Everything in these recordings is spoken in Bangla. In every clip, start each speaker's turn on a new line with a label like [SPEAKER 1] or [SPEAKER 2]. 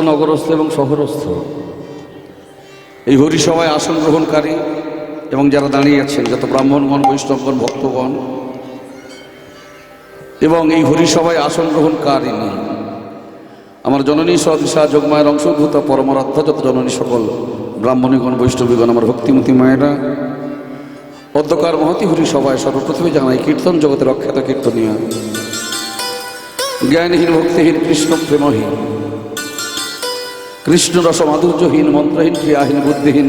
[SPEAKER 1] নগরস্থ এবং শহরস্থ এই হরিসভায় আসন গ্রহণকারী এবং যারা দাঁড়িয়ে আছেন যত ব্রাহ্মণগণ, বৈষ্ণবগণ, ভক্তগণ এবং এই হরিসভায় আসন গ্রহণকারিণী আমার জননী সদিশা যোগমায়ের অংশভূত পরমারাধ্য যত জননী সকল ব্রাহ্মণীগণ, বৈষ্ণবীগণ, আমার ভক্তিমতী মায়েরা, অধ্যকার মহতি হরিসভায় সর্বপ্রথমে জানাই কীর্তন জগতের অখ্যাত কীর্তনীয় জ্ঞানহীন, ভক্তিহীন, কৃষ্ণ প্রেমহীন, কৃষ্ণ রস মাধুর্যহীন, মন্ত্রহীন, ক্রিয়াহীন, বুদ্ধিহীন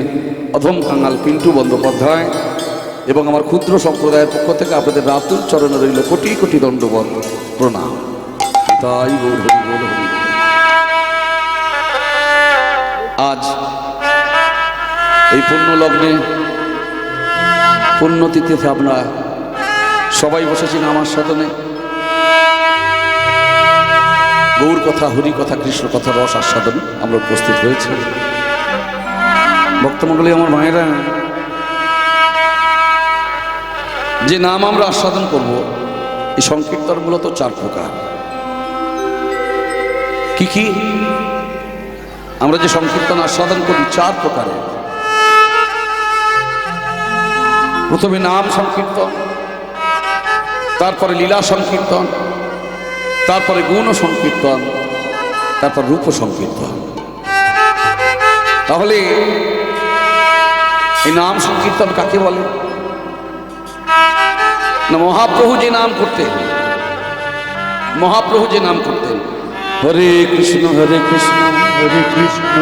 [SPEAKER 1] অধম কাঙাল পিন্টু বন্দ্যোপাধ্যায় এবং আমার ক্ষুদ্র সম্প্রদায়ের পক্ষ থেকে আপনাদের রাতুল চরণে রইল কোটি কোটি দণ্ডবত প্রণাম। তাই গৌর হরি বল হরি। আজ এই পুণ্য লগ্নে, পুণ্যতিথিতে আমরা সবাই বসেছি নামার সাধনে। গৌর কথা, হরি কথা, কৃষ্ণ কথা রস আস্বাদন আমরা উপস্থিত হয়েছি। ভক্তমণ্ডলী, আমার মায়েরা, যে নাম আমরা আস্বাদন করব, এই সংকীর্তন মূলত 4 প্রকার। কি কি আমরা যে সংকীর্তন আস্বাদন করি 4 প্রকারে। প্রথমে নাম সংকীর্তন, তারপরে লীলা সংকীর্তন, তারপরে গুণ সংকীর্তন, তারপর রূপ সংকীর্তন। তাহলে এই নাম সংকীর্তন কাকে বলে? না, মহাপ্রভু যে নাম করতেন, মহাপ্রভু যে নাম করতেন, হরে কৃষ্ণ হরে কৃষ্ণ হরে কৃষ্ণ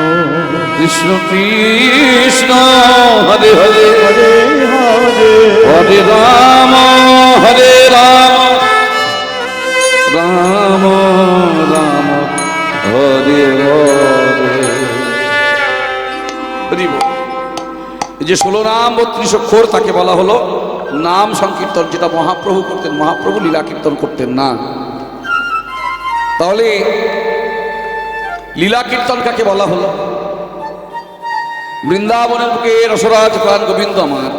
[SPEAKER 1] কৃষ্ণ কৃষ্ণ হরে হরে হরে হরে হরে রাম হরে রাম রাম রাম হরে হরে। যে 16 নাম 32 অক্ষর তাকে বলা হলো নাম সংকীর্তন, যেটা মহাপ্রভু করতেন। মহাপ্রভু লীলা কীর্তন করতেন না। তাহলে লীলা কীর্তন কাকে বলা হলো? বৃন্দাবনের বুকে রসরাজ প্রাণ গোবিন্দ আমার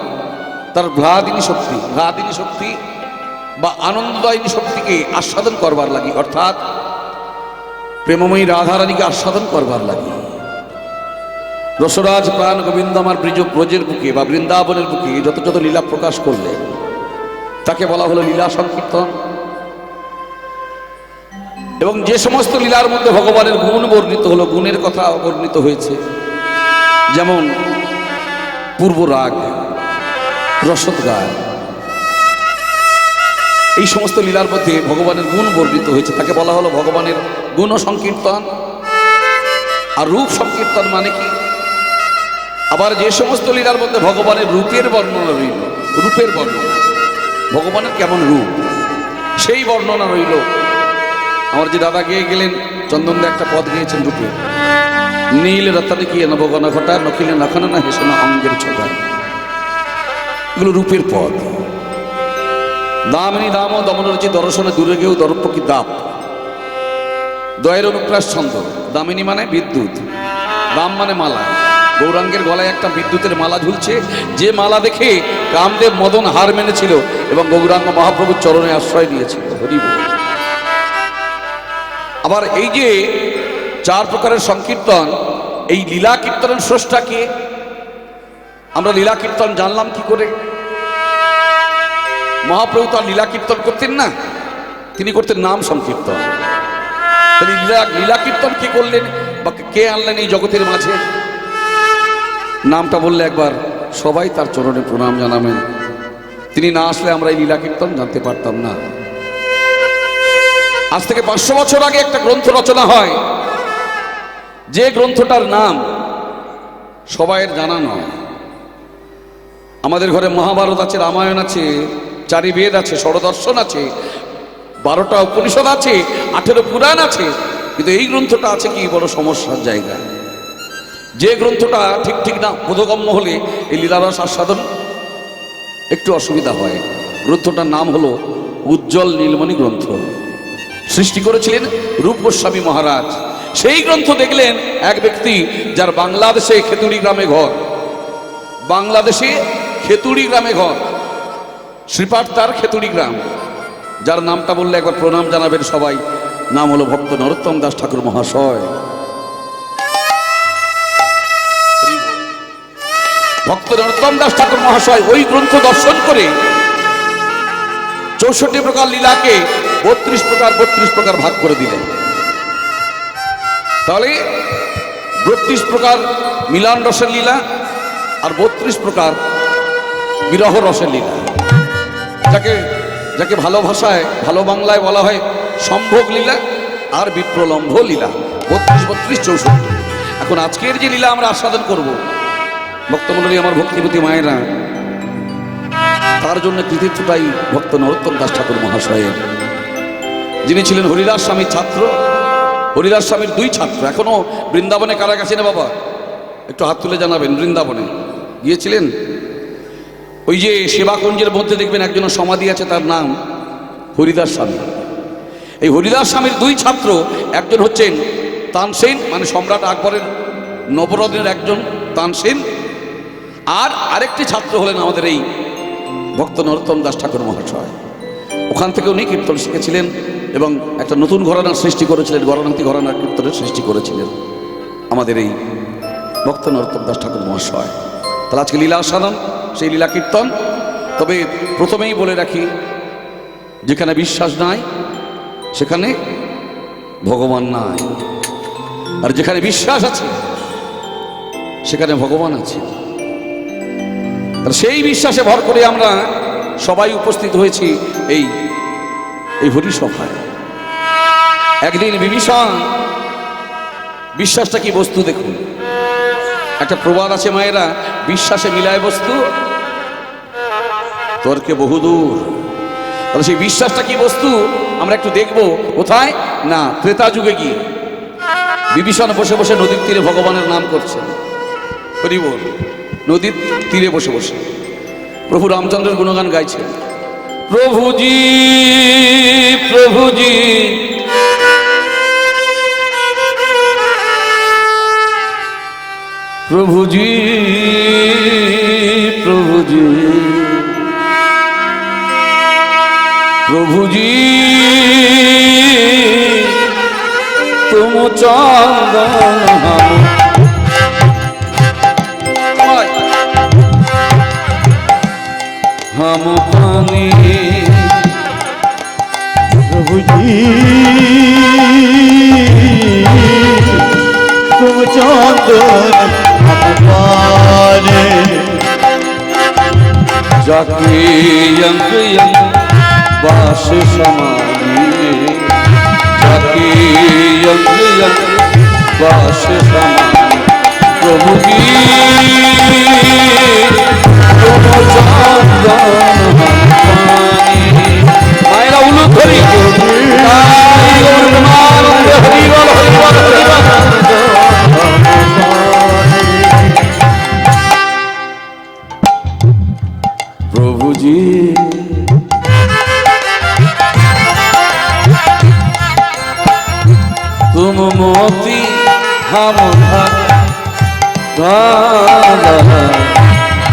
[SPEAKER 1] তার ভ্লাদিনী শক্তি, ভ্লাদিনী শক্তি বা আনন্দদায়িনী শক্তিকে আস্বাদন করবার লাগি, অর্থাৎ প্রেমময়ী রাধারানীকে আস্বাদন করবার লাগি রসরাজ প্রাণ গোবিন্দ আমার ব্রজের বুকে বা বৃন্দাবনের বুকে যত যত লীলা প্রকাশ করলে তাকে বলা হলো লীলা সংকীর্তন। এবং যে সমস্ত লীলার মধ্যে ভগবানের গুণ বর্ণিত হলো, গুণের কথা বর্ণিত হয়েছে, যেমন পূর্ব রাগ, রসদগায়, এই সমস্ত লীলার মধ্যে ভগবানের গুণ বর্ণিত হয়েছে, তাকে বলা হলো ভগবানের গুণ সংকীর্তন। আর রূপ সংকীর্তন মানে কি? আবার যে সমস্ত লীলার মধ্যে ভগবানের রূপের বর্ণনা রইল, রূপের বর্ণনা, ভগবানের কেমন রূপ সেই বর্ণনা রইল। আমার যে দাদা গিয়ে গেলেন, চন্দন একটা পদ গিয়েছেন রূপে, নীল রতনে কি নবগণা ঘটা নখিলে নখনা না হেসনা অঙ্গের ছোটা, এগুলো রূপের পদ। দামিনী দাম ও দমনরচি দর্শনে দূরে গেও দর্প কি দাপ, দয়ের অনুপ্রাস ছন্দ। দামিনী মানে বিদ্যুৎ, দাম মানে মালা। গৌরাঙ্গের গলায় একটা বিদ্যুতের মালা ঝুলছে, যে মালা দেখে কামদেব মদন হার মেনেছিল এবং গৌরাঙ্গ মহাপ্রভুর চরণে আশ্রয় নিয়েছিল। হরি বল। আবার এই যে 4 প্রকারের সংকীর্তন, এই লীলা কীর্তনের স্রষ্টা কে? আমরা লীলা কীর্তন জানলাম কি করে? মহাপ্রভু তো আর লীলা কীর্তন করতেন না, তিনি করতেন নাম সংকীর্তন। তাহলে লীলা কীর্তন কে করলেন বা কে আনলেন এই জগতের মাঝে? নামটা বললে একবার সবাই তার চরণে প্রণাম জানাবেন। তিনি না আসলে আমরা এই লীলা কীর্তন জানতে পারতাম না। আজ থেকে 500 বছর আগে একটা গ্রন্থ রচনা হয়, যে গ্রন্থটার নাম সবাইয়ের জানা নয়। আমাদের ঘরে মহাভারত আছে, রামায়ণ আছে, 4 বেদ আছে, ষড়দর্শন আছে, 12টা উপনিষদ আছে, 18 পুরাণ আছে, কিন্তু এই গ্রন্থটা আছে কি বড় সমস্যার জায়গা। যে গ্রন্থটা ঠিক ঠিক না বোধগম্য হলে এই লীলারস আস্বাদন একটু অসুবিধা হয়। গ্রন্থটার নাম হলো উজ্জ্বল নীলমণি গ্রন্থ। সৃষ্টি করেছিলেন রূপ গোস্বামী মহারাজ। সেই গ্রন্থ দেখলেন এক ব্যক্তি, যার বাংলাদেশে খেতুড়ি গ্রামে ঘর, বাংলাদেশে খেতুড়ি গ্রামে ঘর, শ্রীপাঠ তার খেতুড়ি গ্রাম, যার নামটা বললে একবার প্রণাম জানাবেন সবাই। নাম হলো ভক্ত নরোত্তম দাস ঠাকুর মহাশয়। নরোত্তম দাস ঠাকুর মহাশয় ওই গ্রন্থ দর্শন করে 64 প্রকার লীলাকে 32 প্রকার ভাগ করে দিলেন। তাহলে 32 প্রকার মিলন রসের লীলা আর 32 প্রকার বিরহ রসের লীলা, যাকে যাকে ভালো ভাষায় ভালো বাংলায় বলা হয় সম্ভোগ লীলা আর বিপ্রলম্ভ লীলা। 32, 64। এখন আজকের যে লীলা আমরা আস্বাদন করব, ভক্তমণ্ডলী আমার ভক্তিপতি মায়েরা, তার জন্য কৃতিত্বটাই ভক্ত নরোত্তম দাস ঠাকুর মহাশয়ের, যিনি ছিলেন হরিদাস স্বামীর ছাত্র। হরিদাস স্বামীর 2 ছাত্র। এখনো বৃন্দাবনে কারা গেছেন বাবা? একটু হাত তুলে জানাবেন। বৃন্দাবনে গিয়েছিলেন? ওই যে সেবাকুঞ্জের মধ্যে দেখবেন একজনের সমাধি আছে, তার নাম হরিদাস স্বামী। এই হরিদাস স্বামীর 2 ছাত্র, একজন হচ্ছেন তানসেন, মানে সম্রাট আকবরের নবরত্নের একজন তানসেন, আর আরেকটি ছাত্র হলেন আমাদের এই ভক্ত নরোত্তম দাস ঠাকুর মহাশয়। ওখান থেকে উনি কীর্তন শিখেছিলেন এবং একটা নতুন ঘরানার সৃষ্টি করেছিলেন, গরানাতি ঘরানার কীর্তনের সৃষ্টি করেছিলেন আমাদের এই ভক্ত নরোত্তম দাস ঠাকুর মহাশয়। তাহলে আজকে লীলা আস্বাদন, সেই লীলা কীর্তন। তবে প্রথমেই বলে রাখি, যেখানে বিশ্বাস নাই সেখানে ভগবান নাই, আর যেখানে বিশ্বাস আছে সেখানে ভগবান আছে। সেই বিশ্বাসে ভর করে আমরা সবাই উপস্থিত হয়েছি এই হরিসভায়। একদিন বিভীষণ, বিশ্বাসটা কি বস্তু দেখুন। একটা প্রবাদ আছে মায়েরা, বিশ্বাসে মিলায় বস্তু তর্কে বহুদূর। তাহলে সেই বিশ্বাসটা কি বস্তু আমরা একটু দেখবো। কোথায় না, ত্রেতা যুগে গিয়ে বিভীষণ বসে বসে নদীর তীরে ভগবানের নাম করছেন। হরি বল। নদীর তীরে বসে বসে প্রভু রামচন্দ্রের গুণগান গাইছেন। প্রভুজি প্রভুজি প্রভুজি প্রভুজি প্রভুজি তুম চন্দন हम पानी।
[SPEAKER 2] प्रभु जी तुम चंदन हम पाने,
[SPEAKER 1] जाके यंग यंग बास समानी, जाके यंग यंग बास समानी। प्रभु जी मायरा उलू धरी प्रभु जी तुम मोती हम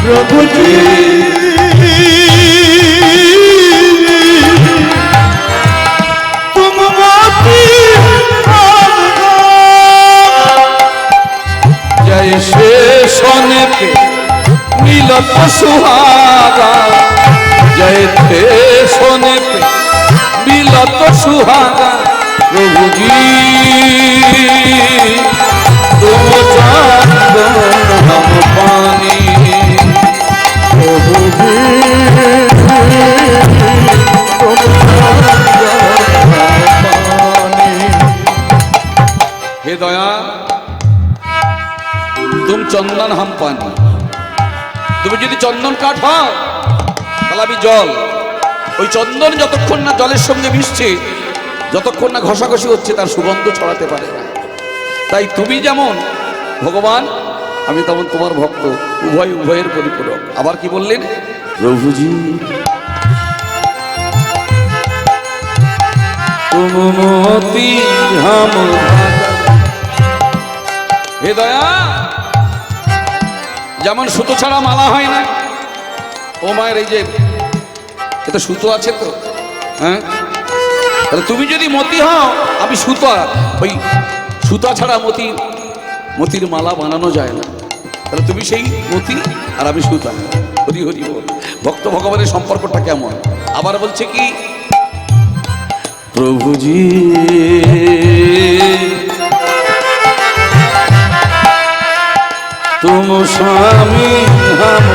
[SPEAKER 2] प्रभु जी तुम मोती
[SPEAKER 1] जैसे सोने पे मिलत सुहागा, जैसे सोने पे मिलत सुहागा। प्रभु जी तुम चंदन हम पानी।
[SPEAKER 2] प्रभु जी तुम चंदन हम पानी।
[SPEAKER 1] हे दया तुम चंदन हम पानी। তুমি যদি চন্দন কাঠ হও তাহলে আমি জল। ওই চন্দন যতক্ষণ না জলের সঙ্গে মিশছে, যতক্ষণ না ঘষাঘষি হচ্ছে, তার সুগন্ধ ছড়াতে পারে না। তাই তুমি যেমন ভগবান, আমি তেমন তোমার ভক্ত, উভয়ের পরিপূরক। আবার কি বললেন? প্রভুজি তুম মোতি হাম। হে দয়া, যেমন সুতো ছাড়া মালা হয় না, ও মায়ের এই যে এটা সুতো আছে তো, হ্যাঁ, তাহলে তুমি যদি মতি হও, আমি সুতা। ওই সুতা ছাড়া মতির মালা বানানো যায় না। তাহলে তুমি সেই মতি আর আমি সুতা। হরি হরি বল। ভক্ত ভগবানের সম্পর্কটা কেমন? আবার বলছে কি, প্রভুজি তুম স্বামী হাম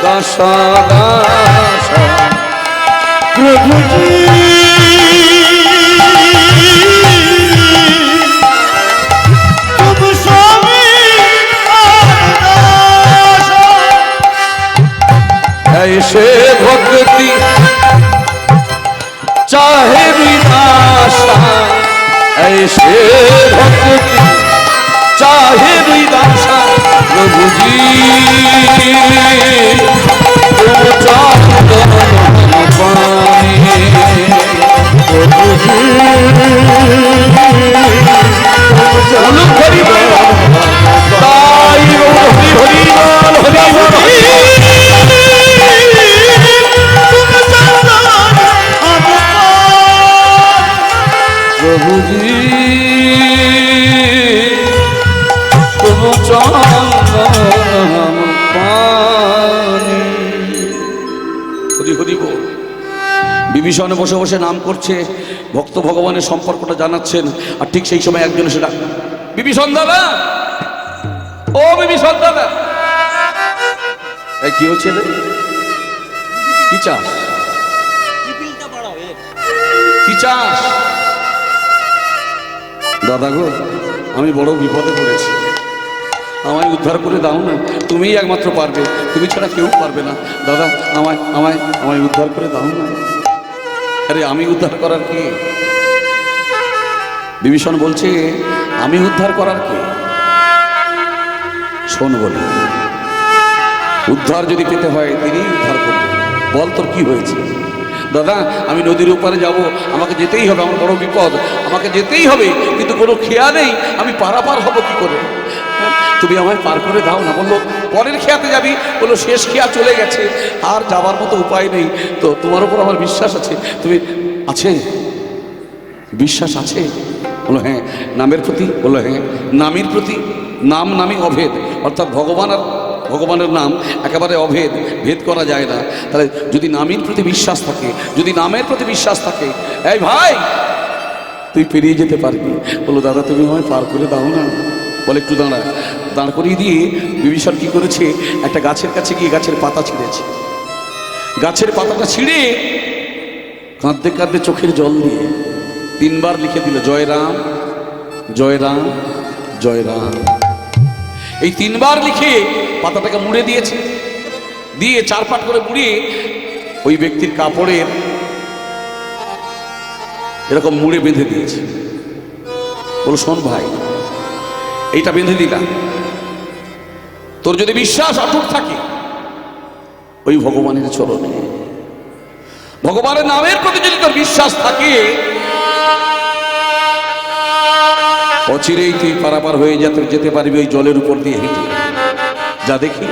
[SPEAKER 1] দাসা দাসা।
[SPEAKER 2] প্রভুজি তুম স্বামী
[SPEAKER 1] ऐसे भक्ति चाहे विनाशा, ऐसे भक्ति चाहे विनाशा। प्रभु जी तुम चांदन पानी।
[SPEAKER 2] প্রভুজি
[SPEAKER 1] बोलो हरि बोल, ताई हरि हरि बोल, हरि बोल। प्रभु जी तुम चांदन पानी। हरि हरि बोल। বিভীষণে বসে বসে নাম করছে, ভক্ত ভগবানের সম্পর্কটা জানাচ্ছেন। আর ঠিক সেই সময় একজন সেটা, বিভীষণ দাদা, ও বিভীষণ দাদা, এই কি হচ্ছে রে? কি চাস? কি চাস? দাদা গো, আমি বড় বিপদে পড়েছি, আমায় উদ্ধার করে দাও না, তুমিই একমাত্র পারবে, তুমি ছাড়া কেউ পারবে না। দাদা আমায় আমায় আমায় উদ্ধার করে দাও না। আরে আমি উদ্ধার করার কি? বিভীষণ বলছে আমি উদ্ধার করার কি? শোন বলি, উদ্ধার যদি পেতে হয় তিনি উদ্ধার করবেন। বল তোর কি হয়েছে? দাদা আমি নদীর ওপারে যাব, আমাকে যেতেই হবে, আমার বড় বিপদ, আমাকে যেতেই হবে, কিন্তু কোনো খেয়া নেই, আমি পারাপার হব কি করে? তুমি আমায় পার করে দাও না। বললো পরের খেয়াতে যাবি? বললো শেষ খেয়া চলে গেছে, আর যাবার মতো উপায় নেই। তো তোমার উপর আমার বিশ্বাস আছে, তুমি আছে বিশ্বাস আছে? বললো হ্যাঁ। নামের প্রতি? বললো হ্যাঁ। নামের প্রতি? নাম নামই অভেদ, অর্থাৎ ভগবান আর ভগবানের নাম একেবারে অভেদ, ভেদ করা যায় না। তাহলে যদি নামের প্রতি বিশ্বাস থাকে, যদি নামের প্রতি বিশ্বাস থাকে, এই ভাই তুই পেরিয়ে যেতে পারবি। বললো দাদা তুমি আমায় পার করে দাও না। বলে একটু দাঁড়া। দাঁড় করিয়ে দিয়ে বিভীষণ কি করেছে, একটা গাছের কাছে গিয়ে গাছের পাতা ছিঁড়েছে। গাছের পাতাটা ছিঁড়ে কাঁদতে কাঁদতে চোখের জল দিয়ে 3 বার লিখে দিল, জয় রাম জয় রাম জয় রাম। এই 3 বার লিখে পাতাটাকে মুড়ে দিয়েছে, দিয়ে 4 পাট করে মুড়িয়ে ওই ব্যক্তির কাপড়ের এরকম মুড়ে বেঁধে দিয়েছে। বলো শোন ভাই, এইটা বেঁধে দিলাম, তোর যদি বিশ্বাস অটুট থাকে ওই ভগবানের চরণে, ভগবানের নামের প্রতি যদি তোর বিশ্বাস থাকে, অচিরেই তুই পারাপার হয়ে যেতে পারবি ওই জলের উপর দিয়ে হেঁটে। যা দেখি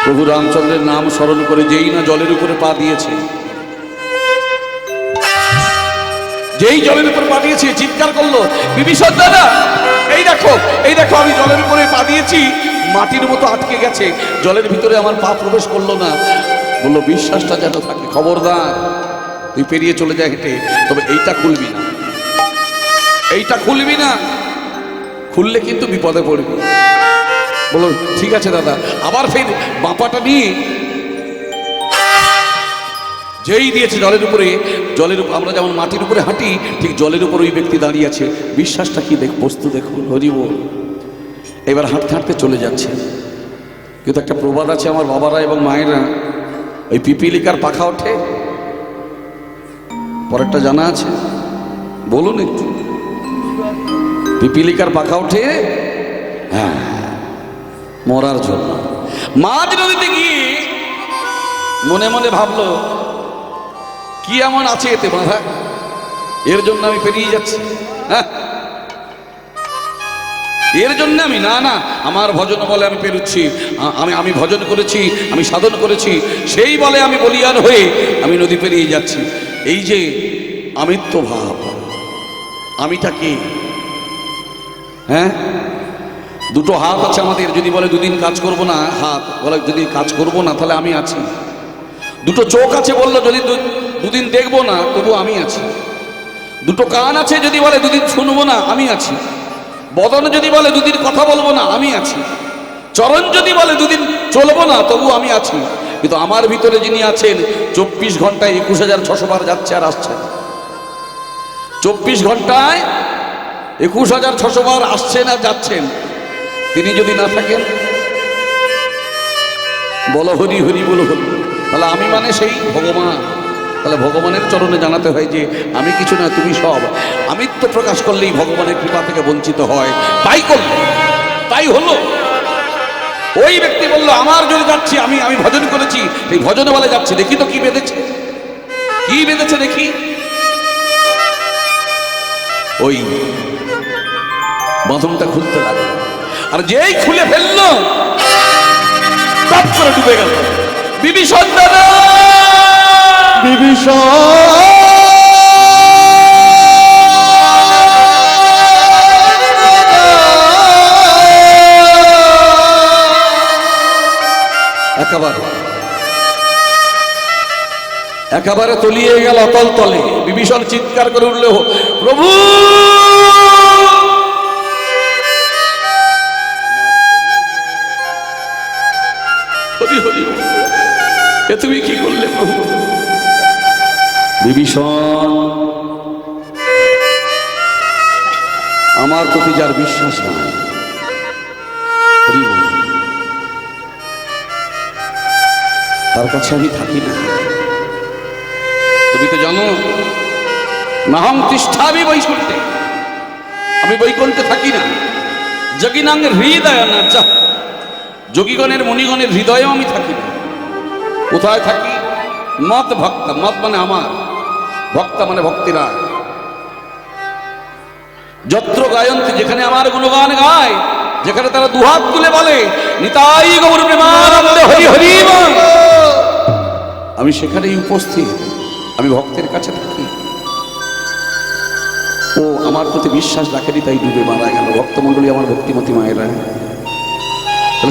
[SPEAKER 1] প্রভু রামচন্দ্রের নাম স্মরণ করে যেই না জলের উপরে পা দিয়েছে, যেই জলের উপর পা দিয়েছে চিৎকার করলো, বিভীষণ দাদা এই দেখো এই দেখো, আমি জলের উপরে পা দিয়েছি, মাটির মতো আটকে গেছে, জলের ভিতরে আমার পা প্রবেশ করলো না। বললো বিশ্বাসটা যেন থাকে, খবরদার তুই পেরিয়ে চলে যায় হেঁটে, তবে এইটা খুলবি না, এইটা খুলবি না, খুললে কিন্তু বিপদে পড়বি। বলো ঠিক আছে দাদা। আবার ফের বাঁপাটা নিয়ে যেই দিয়েছে জলের উপরে, জলের উপর আমরা যেমন মাটির উপরে হাঁটি, ঠিক জলের উপর ওই ব্যক্তি দাঁড়িয়ে আছে। বিশ্বাসটা কি দেখ, বস্তু দেখুন, হরি বল। এবার হাঁটতে হাঁটতে চলে যাচ্ছে, কিন্তু একটা প্রবাদ আছে, আমার বাবারা এবং মায়েরা ওই পিপিলিকার পাখা ওঠে, পরেরটা জানা আছে? বলুন একটু। পিপিলিকার পাখা ওঠে হ্যাঁ মরার জন্য। মাঝ নদীতে গিয়ে মনে মনে ভাবলো কি এমন আছে এতে বাঁধা, এর জন্য আমি পেরিয়ে যাচ্ছি, হ্যাঁ এর জন্য আমি না না আমার ভজন বলে আমি পেরুচ্ছি, আমি ভজন করেছি, আমি সাধন করেছি, সেই বলে আমি বলিয়ান হয়ে আমি নদী পেরিয়ে যাচ্ছি। এই যে আমিত্ব ভাব, আমিটা কি? হ্যাঁ দুটো হাত আছে আমাদের, যদি বলে দুদিন কাজ করব না, হাত বলে যদি কাজ করব না তাহলে আমি আছি। দুটো চোখ আছে বললো যদি দুদিন দেখবো না তবু আমি আছি। দুটো কান আছে যদি বলে দুদিন শুনবো না, আমি আছি। বদন যদি বলে দুদিন কথা বলবো না, আমি আছি। চরণ যদি বলে দুদিন চলবো না তবু আমি আছি। কিন্তু আমার ভিতরে যিনি আছেন 24 ঘন্টায় 21,600 বার যাচ্ছে আর আসছে। 24 ঘন্টায় 21,600 বার আসছেন আর যাচ্ছেন। তিনি যদি না থাকেন, বলো হরি হরি বলো হরি, তাহলে আমি মানে সেই ভগবান। তাহলে ভগবানের চরণে জানাতে হয় যে আমি কিছু না, তুমি সব। আমিত্ব প্রকাশ করলেই ভগবানের কৃপা থেকে বঞ্চিত হয়। তাই করলো, তাই হলো। ওই ব্যক্তি বলল আমার যদি যাচ্ছি, আমি ভজন করেছি, এই ভজনে বলে যাচ্ছে, দেখি তো কি বেঁধেছে, কি বেঁধেছে দেখি। ওই বাঁধনটা খুলতে লাগলো, আর যেই খুলে ফেললো টপ করে ডুবে গেল। বিভীষণ দাদা,
[SPEAKER 2] বিভীষণ
[SPEAKER 1] একেবারে তলিয়ে গেল অতল তলে। বিভীষণ চিৎকার করে উঠল, প্রভু হরি হরি, এ তুমি কি করলে প্রভু? বিভীষণ, আমার প্রতি যার বিশ্বাস নাই, তার কাছে আমি থাকি না। তুমি তো জানো, নাহং তিষ্ঠামি বৈকুণ্ঠে, আমি বৈকুণ্ঠে থাকি না। যোগিনাং হৃদয় না চা, যোগীগণের মুনিগণের হৃদয়েও আমি থাকি না। কোথায় থাকি? মত ভক্ত, মত মানে আমার, ভক্ত মানে ভক্তিরা। যত্র গায়ন্তি, যেখানে আমার গুণগান গায়, যেখানে তারা দুহাত তুলে বলে নিতাই গৌর প্রেমানন্দে হরি হরি, আমি সেখানেই উপস্থিত। আমি ভক্তের কাছে থাকি। ও আমার প্রতি বিশ্বাস রাখেনি, তাই ডুবে মারা গেল। ভক্তমণ্ডলী আমার ভক্তিমতী মায়েরা,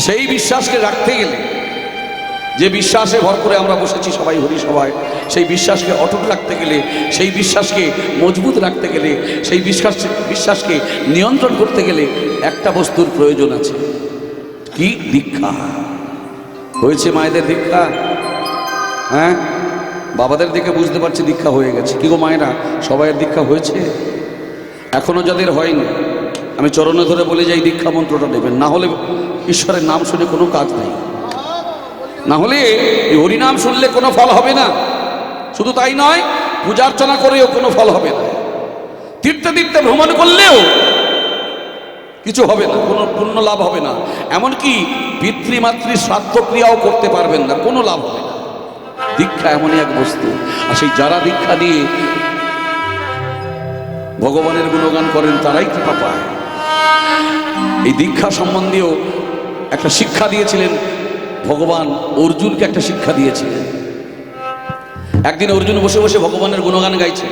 [SPEAKER 1] সেই বিশ্বাসকে রাখতে গেলে, যে বিশ্বাসে ভর করে আমরা বসেছি সবাই হরি সবাই, সেই বিশ্বাসকে অটুট রাখতে গেলে, সেই বিশ্বাসকে মজবুত রাখতে গেলে, সেই বিশ্বাসকে নিয়ন্ত্রণ করতে গেলে একটা বস্তুর প্রয়োজন আছে। কি? দীক্ষা। হয়েছে মায়েদের দীক্ষা? হ্যাঁ, বাবাদের দেখে বুঝতে পারছি দীক্ষা হয়ে গেছে। কি গো মায়েরা, সবাইয়ের দীক্ষা হয়েছে? এখনো যাদের হয়নি, আমি চরণে ধরে বলে যাই দীক্ষা মন্ত্রটা নেবেন, না হলে ঈশ্বরের নাম শুনে কোনো কাজ নেই। না হলে এই হরিনাম শুনলে কোনো ফল হবে না। শুধু তাই নয়, পূজার্চনা করেও কোনো ফল হবে না। তীর্থে তীর্থে ভ্রমণ করলেও কিছু হবে না, কোনো পুণ্য লাভ হবে না। এমনকি পিতৃমাতৃ শ্রাদ্ধ ক্রিয়াও করতে পারবেন না, কোনো লাভ হবে না। দীক্ষা এমনই এক বস্তু। আর সেই যারা দীক্ষা দিয়ে ভগবানের গুণগান করেন তারাই কৃপা পায়। এই দীক্ষা সম্বন্ধেও একটা শিক্ষা দিয়েছিলেন ভগবান, অর্জুনকে একটা শিক্ষা দিয়েছিলেন। একদিন অর্জুন বসে বসে ভগবানের গুণগান গাইছে।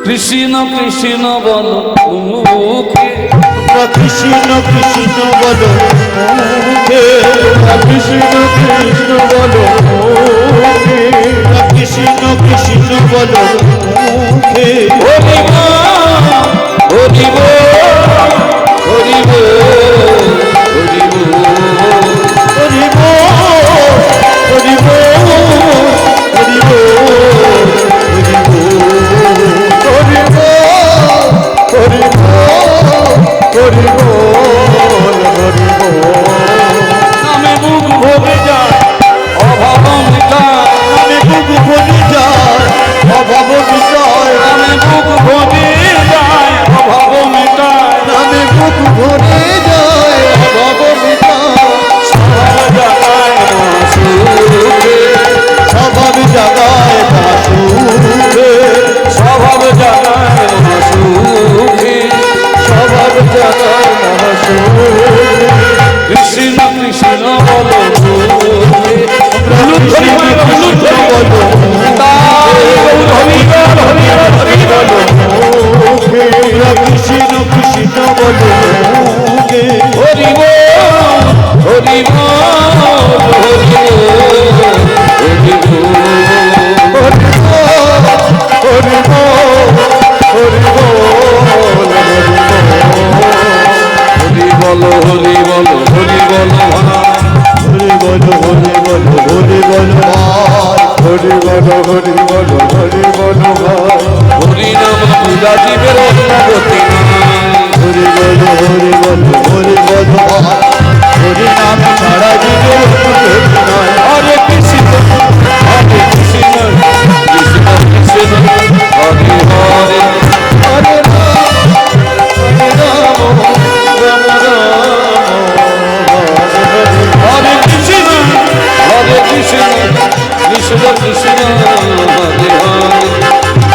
[SPEAKER 1] কৃষ্ণ কৃষ্ণ বলো মুখে,
[SPEAKER 2] কৃষ্ণ কৃষ্ণ বলো মুখে, কৃষ্ণ কৃষ্ণ বলো মুখে, কৃষ্ণ কৃষ্ণ বলো মুখে,
[SPEAKER 1] হরি হরি হরি হরি
[SPEAKER 2] হরি হরি হরি হরি হরি
[SPEAKER 1] নামে বুক ভরে যায় অভাব মিটায়,
[SPEAKER 2] নামে বুক ভরে যায় অভাব মিটায়,
[SPEAKER 1] নামে বুক ভরে যায় অভাব মিটায়,
[SPEAKER 2] নামে বুক ভরে যায় অভাব মিটায়,
[SPEAKER 1] স্বভাব জাগায় মা সুখে,
[SPEAKER 2] স্বভাব জাগায় মা সুখে,
[SPEAKER 1] স্বভাব জাগায় মা সুখে,
[SPEAKER 2] স্বভাব জাগায় মা সুখে,
[SPEAKER 1] কৃষ্ণ কৃষ্ণ বলো মুখে,
[SPEAKER 2] কৃষ্ণ কৃষ্ণ বলো মুখে, কৃষ্ণ কৃষ্ণ বলো মুখে,
[SPEAKER 1] হরি
[SPEAKER 2] হরি বলো হরি বলো ভাই
[SPEAKER 1] হরি নাম পূজা জীবের অন্য গতি নাই।
[SPEAKER 2] হরি বলো হরি বলো হরি বলো ভাই হরি নাম ছাড়া জীবের অন্য গতি নাই।
[SPEAKER 1] হরে কৃষ্ণ হরে কৃষ্ণ কৃষ্ণ কৃষ্ণ হরে হরে
[SPEAKER 2] হরে রাম হরে রাম রাম রাম হরে হরে।
[SPEAKER 1] হরে কৃষ্ণ হরে কৃষ্ণ কৃষ্ণ কৃষ্ণ হরে হরে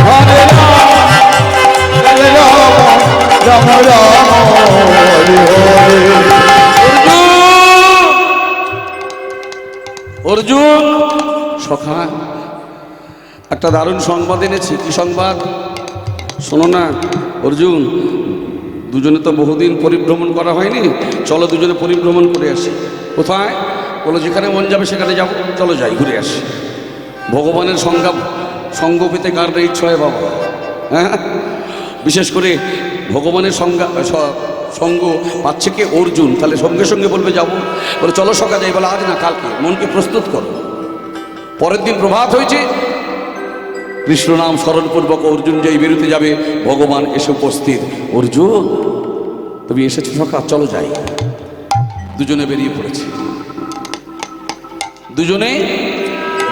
[SPEAKER 1] হরে রাম
[SPEAKER 2] হরে রাম রাম রাম হরে হরে।
[SPEAKER 1] অর্জুন সখা একটা দারুণ সংবাদ এনেছি। কি সংবাদ শোনো না অর্জুন, দুজনে তো বহুদিন পরিভ্রমণ করা হয়নি, চলো দুজনে পরিভ্রমণ করে আসি। কোথায়? বলো যেখানে মন যাবে সেখানে যাবো, চলো যাই ঘুরে আসি। ভগবানের সঙ্গ পেতে কার না ইচ্ছা হয় বাবা, হ্যাঁ? বিশেষ করে ভগবানের সঙ্গ পাচ্ছে কে? অর্জুন। তাহলে সঙ্গে সঙ্গে বলবে যাবো, বলে চলো সকাল যাই, বলে আজ না কালকে, মনকে প্রস্তুত করো। পরের দিন প্রভাত হয়েছে, কৃষ্ণ নাম স্মরণপূর্বক অর্জুন যেই বেরোতে যাবে, ভগবান এসে উপস্থিত। অর্জুন তুমি এসেছো সকাল, চলো যাই। দুজনে বেরিয়ে পড়েছে, দুজনে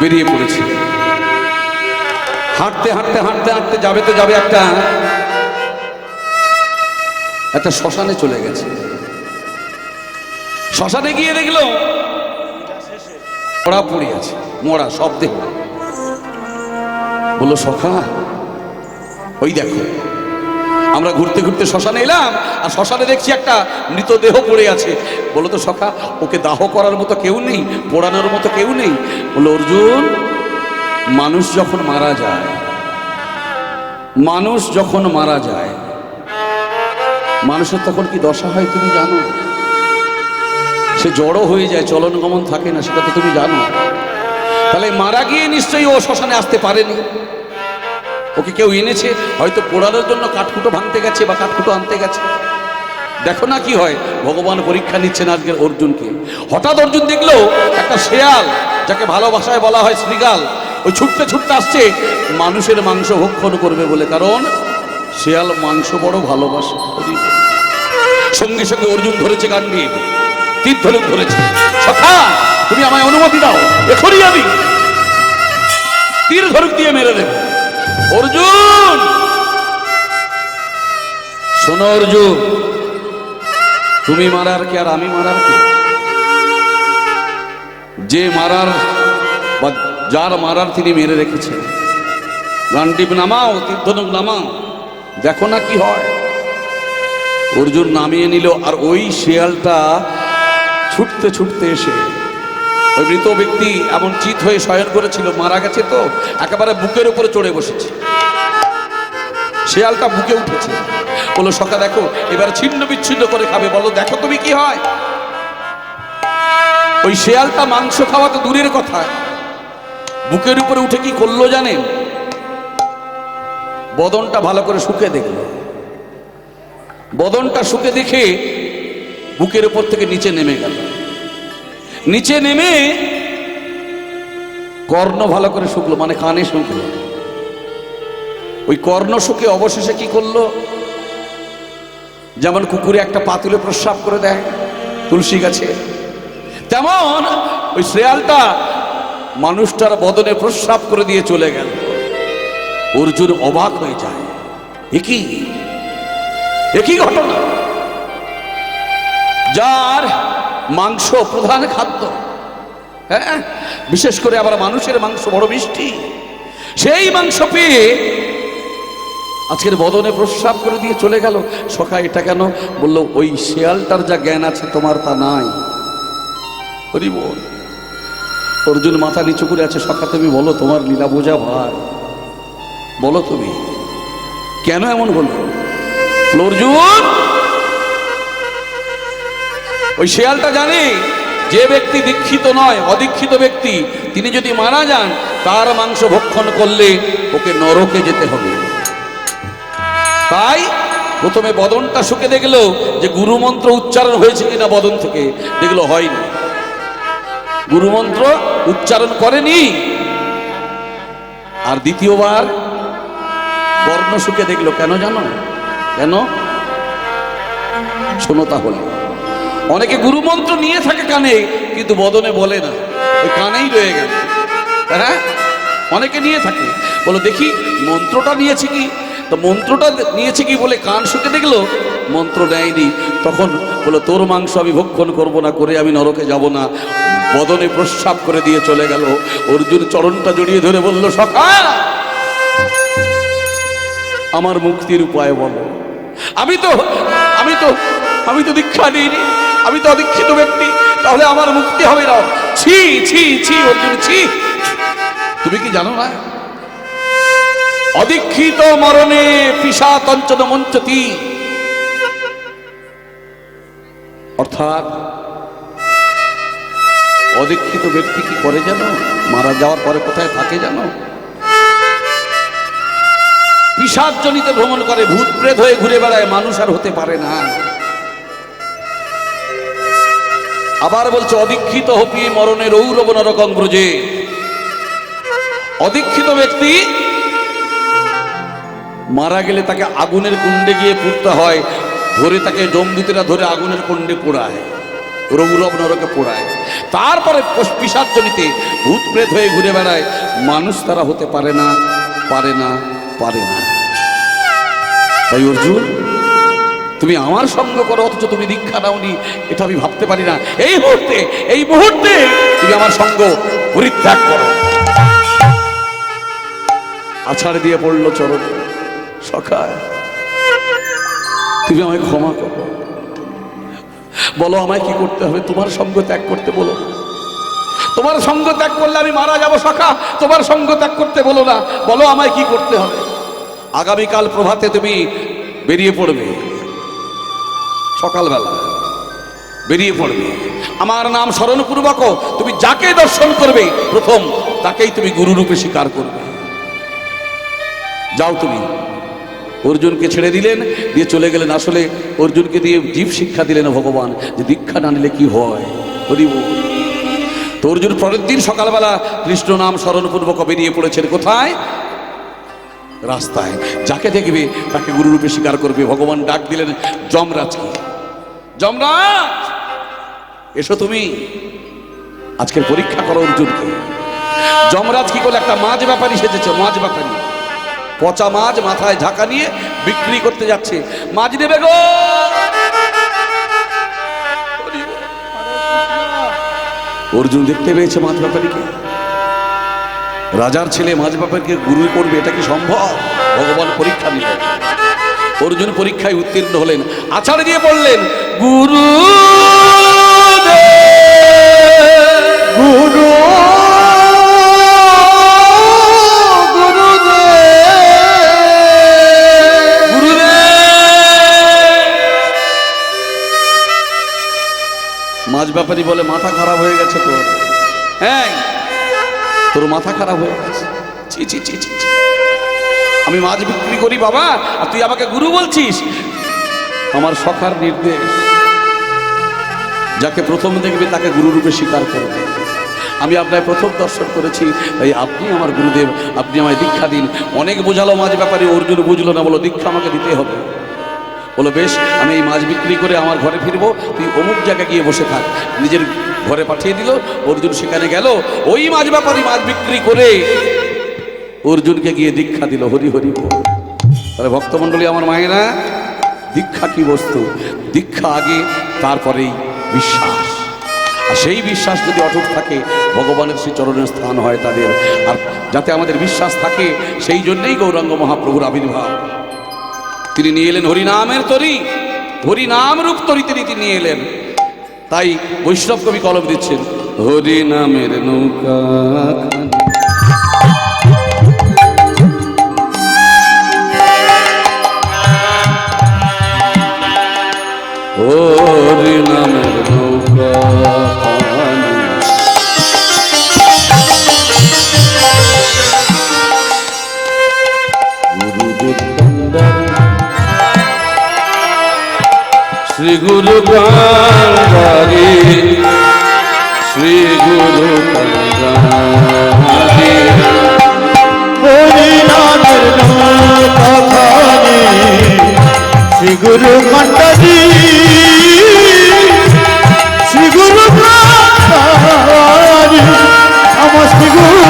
[SPEAKER 1] বেরিয়ে পড়েছে। হাঁটতে হাঁটতে হাঁটতে হাঁটতে যাবে তো যাবে একটা শ্মশানে চলে গেছে। শ্মশানে গিয়ে দেখলো মরা পড়ে আছে, মরা সব দেহ। বললো সখা ওই দেখো, আমরা ঘুরতে ঘুরতে শ্মশানে এলাম আর শ্মশানে দেখছি একটা মৃতদেহ পড়ে আছে। বলো তো সখা ওকে দাহ করার মতো কেউ নেই, পোড়ানোর মতো কেউ নেই? বললো অর্জুন মানুষ যখন মারা যায়, মানুষ যখন মারা যায়, মানুষের তখন কি দশা হয় তুমি জানো? সে জড়ো হয়ে যায়, চলন গমন থাকে না, সেটা তো তুমি জানো। তাহলে মারা গিয়ে নিশ্চয়ই ও শ্মশানে আসতে পারেনি, ওকে কেউ এনেছে, হয়তো পোড়ানোর জন্য কাঠকুটো ভাঙতে গেছে বা কাঠকুটো আনতে গেছে। দেখো না কি হয়, ভগবান পরীক্ষা নিচ্ছেন আজকের অর্জুনকে। হঠাৎ অর্জুন দেখলো একটা শেয়াল, যাকে ভালোবাসায় বলা হয় শৃগাল, ওই ছুটতে ছুটতে আসছে মানুষের মাংস ভক্ষণ করবে বলে, কারণ শেয়াল মাংস বড় ভালোবাসে। সঙ্গে সঙ্গে অর্জুন ধরেছে গান দিয়ে, তীর ধনুক ধরেছে। সখা তুমি আমায় অনুমতি দাও, এখনই আমি তীর ধনুক দিয়ে মেরে দেব। অর্জুন শোনো অর্জুন, তুমি মারার কে আর আমি মারার কে? যে মারার বা যার মারার তিনি মেরে রেখেছেন। গান্ডিব নামাও, তীর ধনুক নামাও, দেখো না কি হয়। অর্জুন নামিয়ে নিল, আর ওই শেয়ালটা ছুটতে ছুটতে এসে ওই মৃত ব্যক্তি এমন চিত হয়ে শয়ন করেছিল, মারা গেছে তো, একেবারে বুকের উপরে চড়ে বসেছে। শেয়ালটা বুকে উঠেছে। বলো সকা দেখো, এবার ছিন্ন বিচ্ছিন্ন করে খাবে। বলো দেখো তুমি কি হয়। ওই শেয়ালটা মাংস খাওয়া তো দূরের কথা, বুকের উপরে উঠে কি করলো জানেন? বদনটা ভালো করে শুকে দেখলো। বদনটা শুকে দেখে বুকের উপর থেকে নিচে নেমে গেল। নিচে নেমে কর্ণ ভালো করে শুকলো, মানে কানে শুকলো। ওই কর্ণ শুকে অবশেষে কি করলো? যেমন কুকুরে একটা পাতুলে প্রস্রাব করে দেয় তুলসী গাছে, তেমন ওই শেয়ালটা মানুষটার বদনে প্রস্রাব করে দিয়ে চলে গেল। অর্জুন অবাক হয়ে যায়, একই ঘটনা। যার মাংস প্রধান খাদ্য, হ্যাঁ, বিশেষ করে আবার মানুষের মাংস বড় মিষ্টি, সেই মাংস পেয়ে আজকের বদনে প্রস্রাব করে দিয়ে চলে গেল। সখা এটা কেন? বললো ওই শেয়ালটার যা জ্ঞান আছে তোমার তা নাই। হরি বল। অর্জুন মাথা নিচু করে আছে। সখা তুমি বলো, তোমার লীলা বোঝা ভার, বলো তুমি কেন এমন বললো? অর্জুন ওই শেয়ালটা জানে যে ব্যক্তি দীক্ষিত নয়, অদীক্ষিত ব্যক্তি, তিনি যদি মারা যান তার মাংস ভক্ষণ করলে ওকে নরকে যেতে হবে। তাই প্রথমে বদনটা শুকে দেখলো যে গুরুমন্ত্র উচ্চারণ হয়েছে কিনা বদন থেকে, দেখলো হয়নি, গুরুমন্ত্র উচ্চারণ করেনি। আর দ্বিতীয়বার বর্ণ সুখে দেখলো। কেন জানো? কেন? শোনো তাহলে। অনেকে গুরু মন্ত্র নিয়ে থাকে কানে, কিন্তু বদনে বলে না, ওই কানেই রয়ে গেল। হ্যাঁ, অনেকে নিয়ে থাকে, বলো দেখি মন্ত্রটা নিয়েছে কি, তো মন্ত্রটা নিয়েছে কি বলে কান শুকে দেখলো, মন্ত্র নেয়নি। তখন বলো তোর মাংস আমি ভক্ষণ করব না, করে আমি নরকে যাব না, বদনে প্রস্রাব করে দিয়ে চলে গেল। অর্জুন চরণটা জড়িয়ে ধরে বলল, সখা আমার মুক্তির উপায় বলো। আমি তো দীক্ষা নিইনি, আমি তো অদীক্ষিত ব্যক্তি, তাহলে আমার মুক্তি হবে না। ছি ছি ছি অর্জুন, ছি। তুমি কি জানো না, অদীক্ষিত মরণে পিশাতঞ্চন মঞ্চতি, অর্থাৎ অদীক্ষিত ব্যক্তি কি করে জানো? মারা যাওয়ার পরে কোথায় থাকে জানো? পিশাচজনিত ভ্রমণ করে, ভূত প্রেত হয়ে ঘুরে বেড়ায়, মানুষ আর হতে পারে না। আবার বলছে অদীক্ষিত হপি মরণের রৌরব নরকং ব্রজে। অদীক্ষিত ব্যক্তি মারা গেলে তাকে আগুনের কুণ্ডে গিয়ে পুড়তে হয়, ধরে তাকে যমদূতেরা ধরে আগুনের কুণ্ডে পোড়ায়, রৌরব নরকে পোড়ায়। তারপরে পিশাচজনিতে ভূত প্রেত হয়ে ঘুরে বেড়ায়, মানুষ তারা হতে পারে না, পারে না, পারে না। তাই অর্জুন, তুমি আমার সঙ্গ করো, অথচ তুমি দীক্ষা দাওনি, এটা আমি ভাবতে পারি না। এই মুহূর্তে তুমি আমার সঙ্গ পরিত্যাগ করো। আছাড় দিয়ে পড়লো চরণ, সখা তুমি আমায় ক্ষমা করো, বলো আমায় কি করতে হবে? তোমার সঙ্গ ত্যাগ করতে বলো। তোমার সঙ্গ ত্যাগ করলে আমি মারা যাবো সখা, তোমার সঙ্গ ত্যাগ করতে বলো না, বলো আমায় কি করতে হবে। আগামীকাল প্রভাতে তুমি বেরিয়ে পড়বে, সকালবেলা বেরিয়ে পড়বে, আমার নাম স্মরণপূর্বক তুমি যাকে দর্শন করবে প্রথম তাকেই তুমি গুরুরূপে স্বীকার করবে। যাও তুমি। অর্জুনকে ছেড়ে দিলেন, দিয়ে চলে গেলেন। আসলে অর্জুনকে দিয়ে জীব শিক্ষা দিলেন ভগবান, যে দীক্ষা না নিলে কি হয়। তো অর্জুন পরের দিন সকালবেলা কৃষ্ণ নাম স্মরণপূর্বক বেরিয়ে পড়েছেন। কোথায়? রাস্তায়। যাকে দেখবে তাকে গুরুরূপে স্বীকার করবে। ভগবান ডাক দিলেন যমরাজকে, যমরাজ এসো, তুমি আজকের পরীক্ষা করো অর্জুনকে। যমরাজ কি করলে? একটা মাছ ব্যাপারী সেজেছে, মাছ ব্যাপারী, পচা মাছ মাথায় ঝাঁকা নিয়ে বিক্রি করতে যাচ্ছে। মাছ নেবে গো, অর্জুন দেখতে পেয়েছে মাছ ব্যাপারীকে। রাজার ছেলে মাছ ব্যাপারীকে গুরু করবে, এটা কি সম্ভব? ভগবান পরীক্ষা নিলেন। অর্জুন পরীক্ষায় উত্তীর্ণ হলেন, আছাড় দিয়ে পড়লেন, গুরু
[SPEAKER 2] গুরু
[SPEAKER 1] মাছ ব্যাপারী বলে, মাথা খারাপ হয়ে গেছে তোর। হ্যাঁ, তোর মাথা খারাপ হয়ে গেছে। ছি ছি ছি ছি, আমি মাছ বিক্রি করি বাবা, আর তুই আমাকে গুরু বলছিস? আমার সখার নির্দেশ, যাকে প্রথম দেখবে তাকে গুরুরূপে স্বীকার করবে। আমি আপনার প্রথম দর্শন করেছি, তাই আপনি আমার গুরুদেব, আপনি আমায় দীক্ষা দিন। অনেক বোঝালো মাছ ব্যাপারী, অর্জুন বুঝলো না, বলো দীক্ষা আমাকে দিতে হবে। বলো বেশ, আমি এই মাছ বিক্রি করে আমার ঘরে ফিরবো, তুই অমুক জায়গায় গিয়ে বসে থাক। নিজের ঘরে পাঠিয়ে দিল। অর্জুন সেখানে গেল, ওই মাছ ব্যাপারী মাছ বিক্রি করে অর্জুনকে গিয়ে দীক্ষা দিল। হরি হরি বল। তাহলে ভক্তমণ্ডলী আমার মায়েরা, দীক্ষা কি বস্তু? দীক্ষা আগে, তারপরেই বিশ্বাস। আর সেই বিশ্বাস যদি অটুট থাকে, ভগবানের শ্রী চরণের স্থান হয় তাদের। আর যাতে আমাদের বিশ্বাস থাকে, সেই জন্যেই গৌরাঙ্গ মহাপ্রভুর আবির্ভাব। তিনি নিয়ে এলেন হরিনামের তরি, হরিনাম রূপ তরি তিনি নিয়ে এলেন। তাই বৈষ্ণব কবি কলম দিচ্ছেন, হরিনামের নৌকা হরিনামের নৌকা শ্রী গুরু গাঙ্গারি, শ্রী গুরু গাঙ্গারি,
[SPEAKER 2] হরি নামের কথানে শ্রী গুরু কণ্ঠজি শ্রী গুরু কণ্ঠজি আমার শ্রী গুরু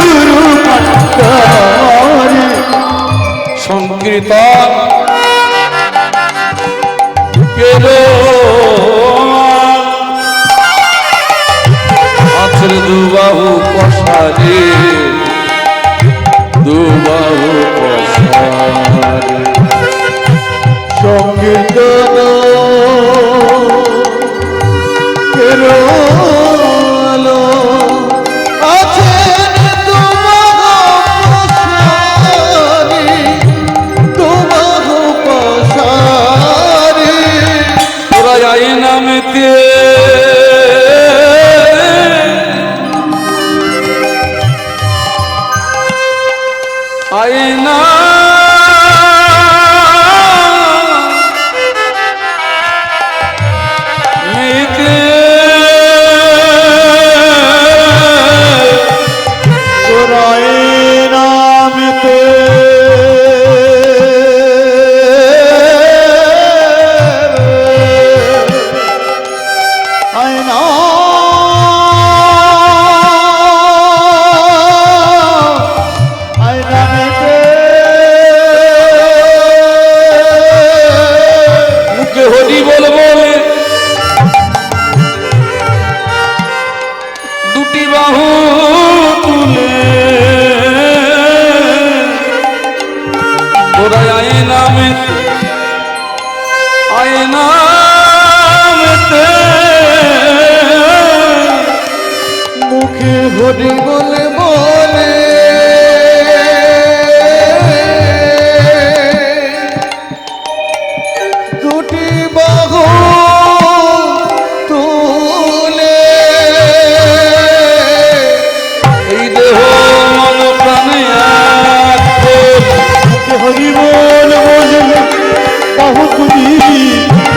[SPEAKER 2] কণ্ঠজি
[SPEAKER 1] সংকীর্তন কেলো আছে দুবাহু পশারে দুবাহু পশারে
[SPEAKER 2] সংকীর্তন কেলো আছেন তোমার পশারি
[SPEAKER 1] তোরা আই নামেতে আয়না মেতে
[SPEAKER 2] তোরাই নামেতে আয়না
[SPEAKER 1] মুখে হরি বল বলে দুটি বাহু তুলে তোরা আয়না মেতে আয়না মেতে
[SPEAKER 2] মুখে হরি বলে বলে দুটি বাহু তুলে
[SPEAKER 1] এই দেহ মন প্রাণে এক করে।
[SPEAKER 2] মুখে হরি বল বলে বাহু তুলি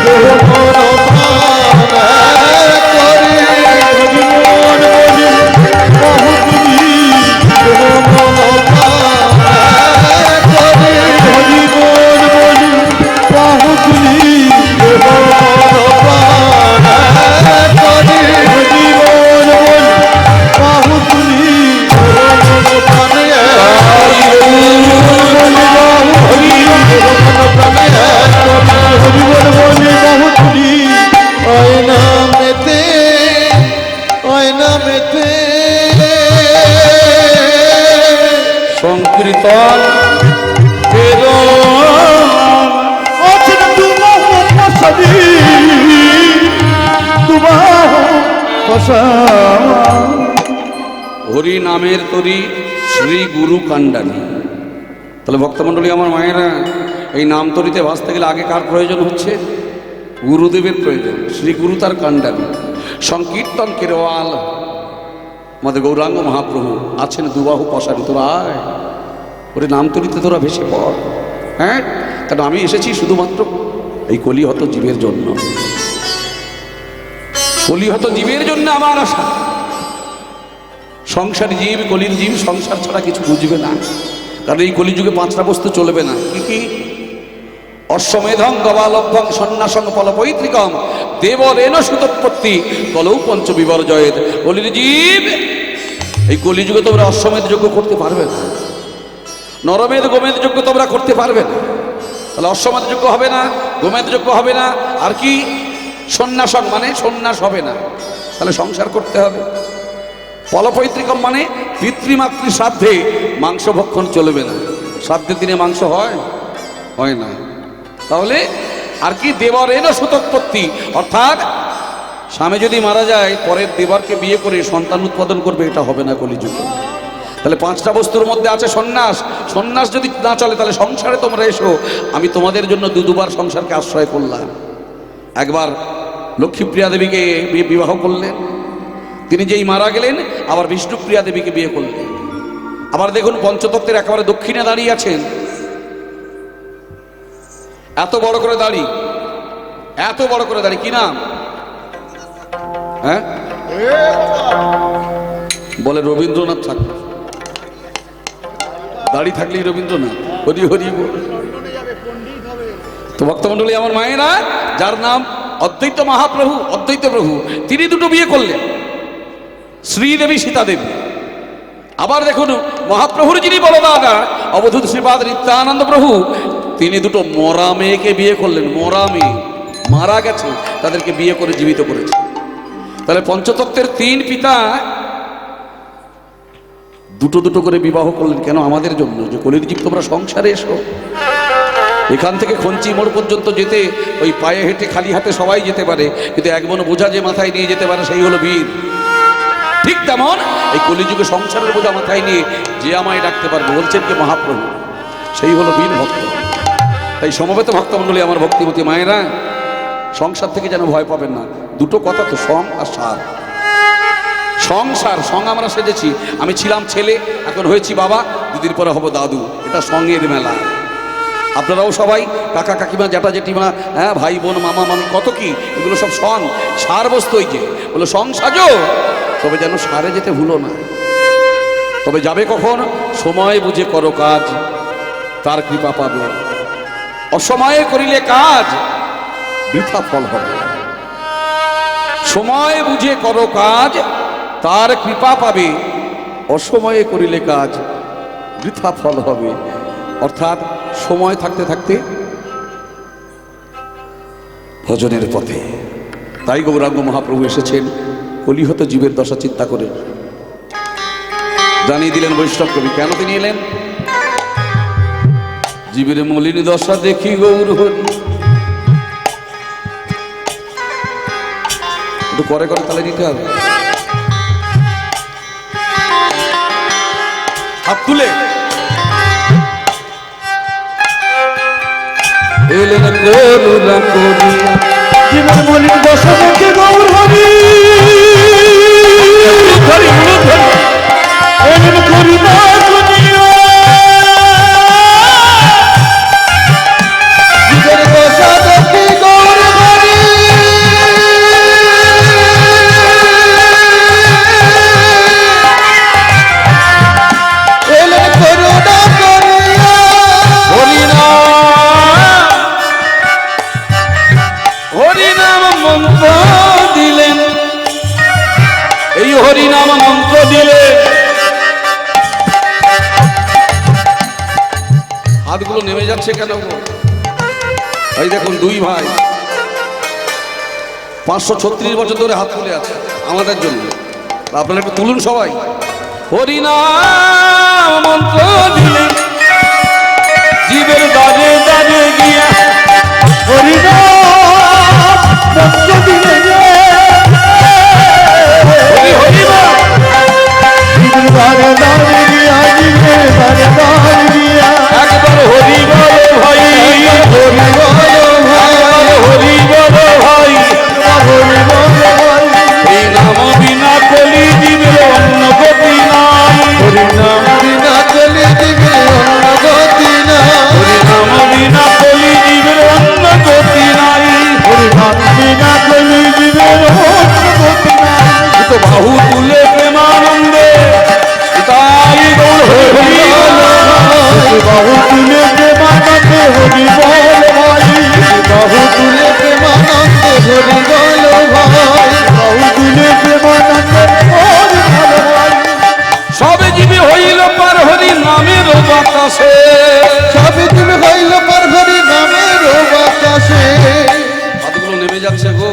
[SPEAKER 2] দেহ মন প্রাণ করে হরি বল বলে বাহু তুলি দেহ মন প্রাণ করে হরি বল বলে বাহু তুলি দেহ মন প্রাণ করে হরি বল বলে বাহু তুলি দেহ মন প্রাণ
[SPEAKER 1] সংকীর্তন কেলো হরি নামের তরি শ্রী গুরু কাণ্ডানি। তাহলে ভক্তমণ্ডলী আমার মায়েরা, এই নাম তরিতে ভাসতে গেলে আগে কার প্রয়োজন হচ্ছে? গুরুদেবের প্রয়োজন। শ্রী গুরু তার কাণ্ডানি। সংকীর্তন কেরওয়াল আমাদের গৌরাঙ্গ মহাপ্রভু আছেন দুবাহু পশারি। তোরা আয় ওরে নাম তরিতে তোরা ভেসে পড়। হ্যাঁ, কারণ আমি এসেছি শুধুমাত্র এই কলিহত জীবের জন্য। কলিহত জীবের জন্য আমার আশা। সংসার জীব, কলির জীব সংসার ছাড়া কিছু বুঝবে না। কারণ এই কলিযুগে পাঁচটা বস্তু চলবে না। কি কি? অশ্বমেধং গবালভ্যং সন্ন্যাসং ফলপৈতৃকম দেবরেণ সুতোৎপত্তি কলৌ পঞ্চ বিবর্জয়েত। কলির জীব, এই কলিযুগে তোমরা অশ্বমেধ যজ্ঞ করতে পারবে না, নরমেধ গোমেধ যজ্ঞ তোমরা করতে পারবে না। তাহলে অশ্বমেধ যজ্ঞ হবে না, গোমেধ যজ্ঞ হবে না, আর কি সন্ন্যাসং মানে সন্ন্যাস হবে না। তাহলে সংসার করতে হবে। ফলপৈতৃকম মানে পিতৃমাতৃ শ্রাদ্ধে মাংস ভক্ষণ চলবে না। শ্রাদ্ধের দিনে মাংস হয়? হয় না। তাহলে আর কি দেবরেণ সুতোৎপত্তি, অর্থাৎ স্বামী যদি মারা যায় পরের দেবরকে বিয়ে করে সন্তান উৎপাদন করবে, এটা হবে না কলিযুগে। তাহলে পাঁচটা বস্তুর মধ্যে আছে সন্ন্যাস। সন্ন্যাস যদি না চলে তাহলে সংসারে তোমরা এসো। আমি তোমাদের জন্য দুবার সংসারকে আশ্রয় করলাম। একবার লক্ষ্মীপ্রিয়া দেবীকে বিবাহ করলেন, তিনি যেই মারা গেলেন আবার বিষ্ণুপ্রিয়া দেবীকে বিয়ে করলেন। আবার দেখুন পঞ্চতত্ত্বের একেবারে দক্ষিণে দাঁড়িয়ে আছেন, এত বড় করে দাড়ি, এত বড় করে দাড়ি, কি নাম? হ্যাঁ, বলে রবীন্দ্রনাথ ঠাকুর। দাড়ি থাকলেই রবীন্দ্রনাথ, হরি হরি বল। তো ভক্তমণ্ডলী আমার মায়েরা, যার নাম অদ্বৈত মহাপ্রভু, অদ্বৈত প্রভু, তিনি দুটো বিয়ে করলেন, শ্রীদেবী সীতা দেবী। আবার দেখুন মহাপ্রভুর যিনি বড় দাদা অবধূত শ্রীপাদ নিত্যানন্দ প্রভু, তিনি দুটো মরা মেয়েকে বিয়ে করলেন। মরা মেয়ে মারা গেছে, তাদেরকে বিয়ে করে জীবিত করেছে। তাহলে পঞ্চতত্ত্বের তিন পিতা দুটো দুটো করে বিবাহ করলেন। কেন? আমাদের জন্য, যে কলির জীব তোমরা সংসারে এসো। এখান থেকে খঞ্চি মোড় পর্যন্ত যেতে ওই পায়ে হেঁটে খালি হাতে সবাই যেতে পারে, কিন্তু এক মন বোঝা যে মাথায় নিয়ে যেতে পারে সেই হলো বীর। ঠিক তেমন এই কলিযুগে সংসারের বোঝা মাথায় নিয়ে যে আমায় ডাকতে পারবে, বলছেন কি মহাপ্রভু, সেই হলো বীর ভক্ত। তাই সমবেত ভক্তমণ্ডলী আমার ভক্তিমতী মায়েরা, সংসার থেকে যেন ভয় পাবেন না। দুটো কথা তো, সং আর সার। সংসার, সং আমরা সেজেছি, আমি ছিলাম ছেলে, এখন হয়েছি বাবা, দুদিন পরে হব দাদু, এটা সঙ্গের মেলা। আপনারাও সবাই কাকা কাকিমা জ্যাঠা জেঠিমা, হ্যাঁ ভাই বোন মামা মামি, কত কি, এগুলো সব সং, সার বস্তু। এই যে বলো সং সাজো, তবে যেন সারে যেতে ভুলো না। তবে যাবে কখন? সময় বুঝে করো কাজ, তার কৃপা পাবে। অসময়ে করিলে কাজ, বৃথা ফল হবে। সময় বুঝে করো কাজ, তার কৃপা পাবে। অসময়ে করিলে কাজ, বৃথা ফল হবে। অর্থাৎ সময় থাকতে থাকতে ভজনের পথে। তাই গৌরাঙ্গ মহাপ্রভু এসেছেন কলিহত জীবের দশা চিন্তা করে, জানিয়ে দিলেন বৈষ্ণব কবি কেন তিনি এলেন। জীবের মলিন দশা দেখি গৌর হরি, একটু করে করে তালে দিতে হবে, হাত তুলে। এলেন করুণা করিয়া,
[SPEAKER 2] জীবন মলিন দশা দেখে গৌর হরি, এলেন করুণা করিয়া। জীবন দশা দেখে গৌর হরি, এলেন করুণা করিয়া।
[SPEAKER 1] হরিনাম মন্ত্র দিলেন, এই হরিনাম মন্ত্র দিলে। হাতগুলো নেমে যাচ্ছে কেন? এই দেখুন দুই ভাই 536 বছর ধরে হাত তুলে আছে আমাদের জন্য। আপনারা একটু তুলুন সবাই। হরিনাম মন্ত্র দিলে, জীবের দাঁড়ে দাঁড়ে গিয়া
[SPEAKER 2] হরিনাম মন্ত্র দিলে,
[SPEAKER 1] হরি হরি বল।
[SPEAKER 2] জীবের বারে বারে গিয়া, জীবের বারে বারে গিয়া।
[SPEAKER 1] একবার হরি বল ভাই,
[SPEAKER 2] হরি বল ভাই,
[SPEAKER 1] হরি বল ভাই।
[SPEAKER 2] হরি বল ভাই।
[SPEAKER 1] এই নাম বিনা কলি জীবের অন্য গতি নাই।
[SPEAKER 2] হরিনাম বিনা চলে দিবে অন্য গতি নাই।
[SPEAKER 1] হরিনাম বিনা কলি জীবের অন্য গতি নাই।
[SPEAKER 2] হরিনাম বিনা চলে দিবে অন্য গতি নাই।
[SPEAKER 1] তো বাহু তুলে প্রেমানন্দে তাই গৌর হরি বল।
[SPEAKER 2] বাহু তুলে প্রেমানন্দে হরি বল ভাই। বাহু তুলে প্রেমানন্দে হরি বল ভাই। বাহু তুলে প্রেমানন্দে হরি বল ভাই।
[SPEAKER 1] সবে জীবে হইল পার হরি নামের বাতাসে।
[SPEAKER 2] সবে তুমি হইল পার হরি নামের বাতাসে।
[SPEAKER 1] হাতগুলো নেমে যাচ্ছে গো,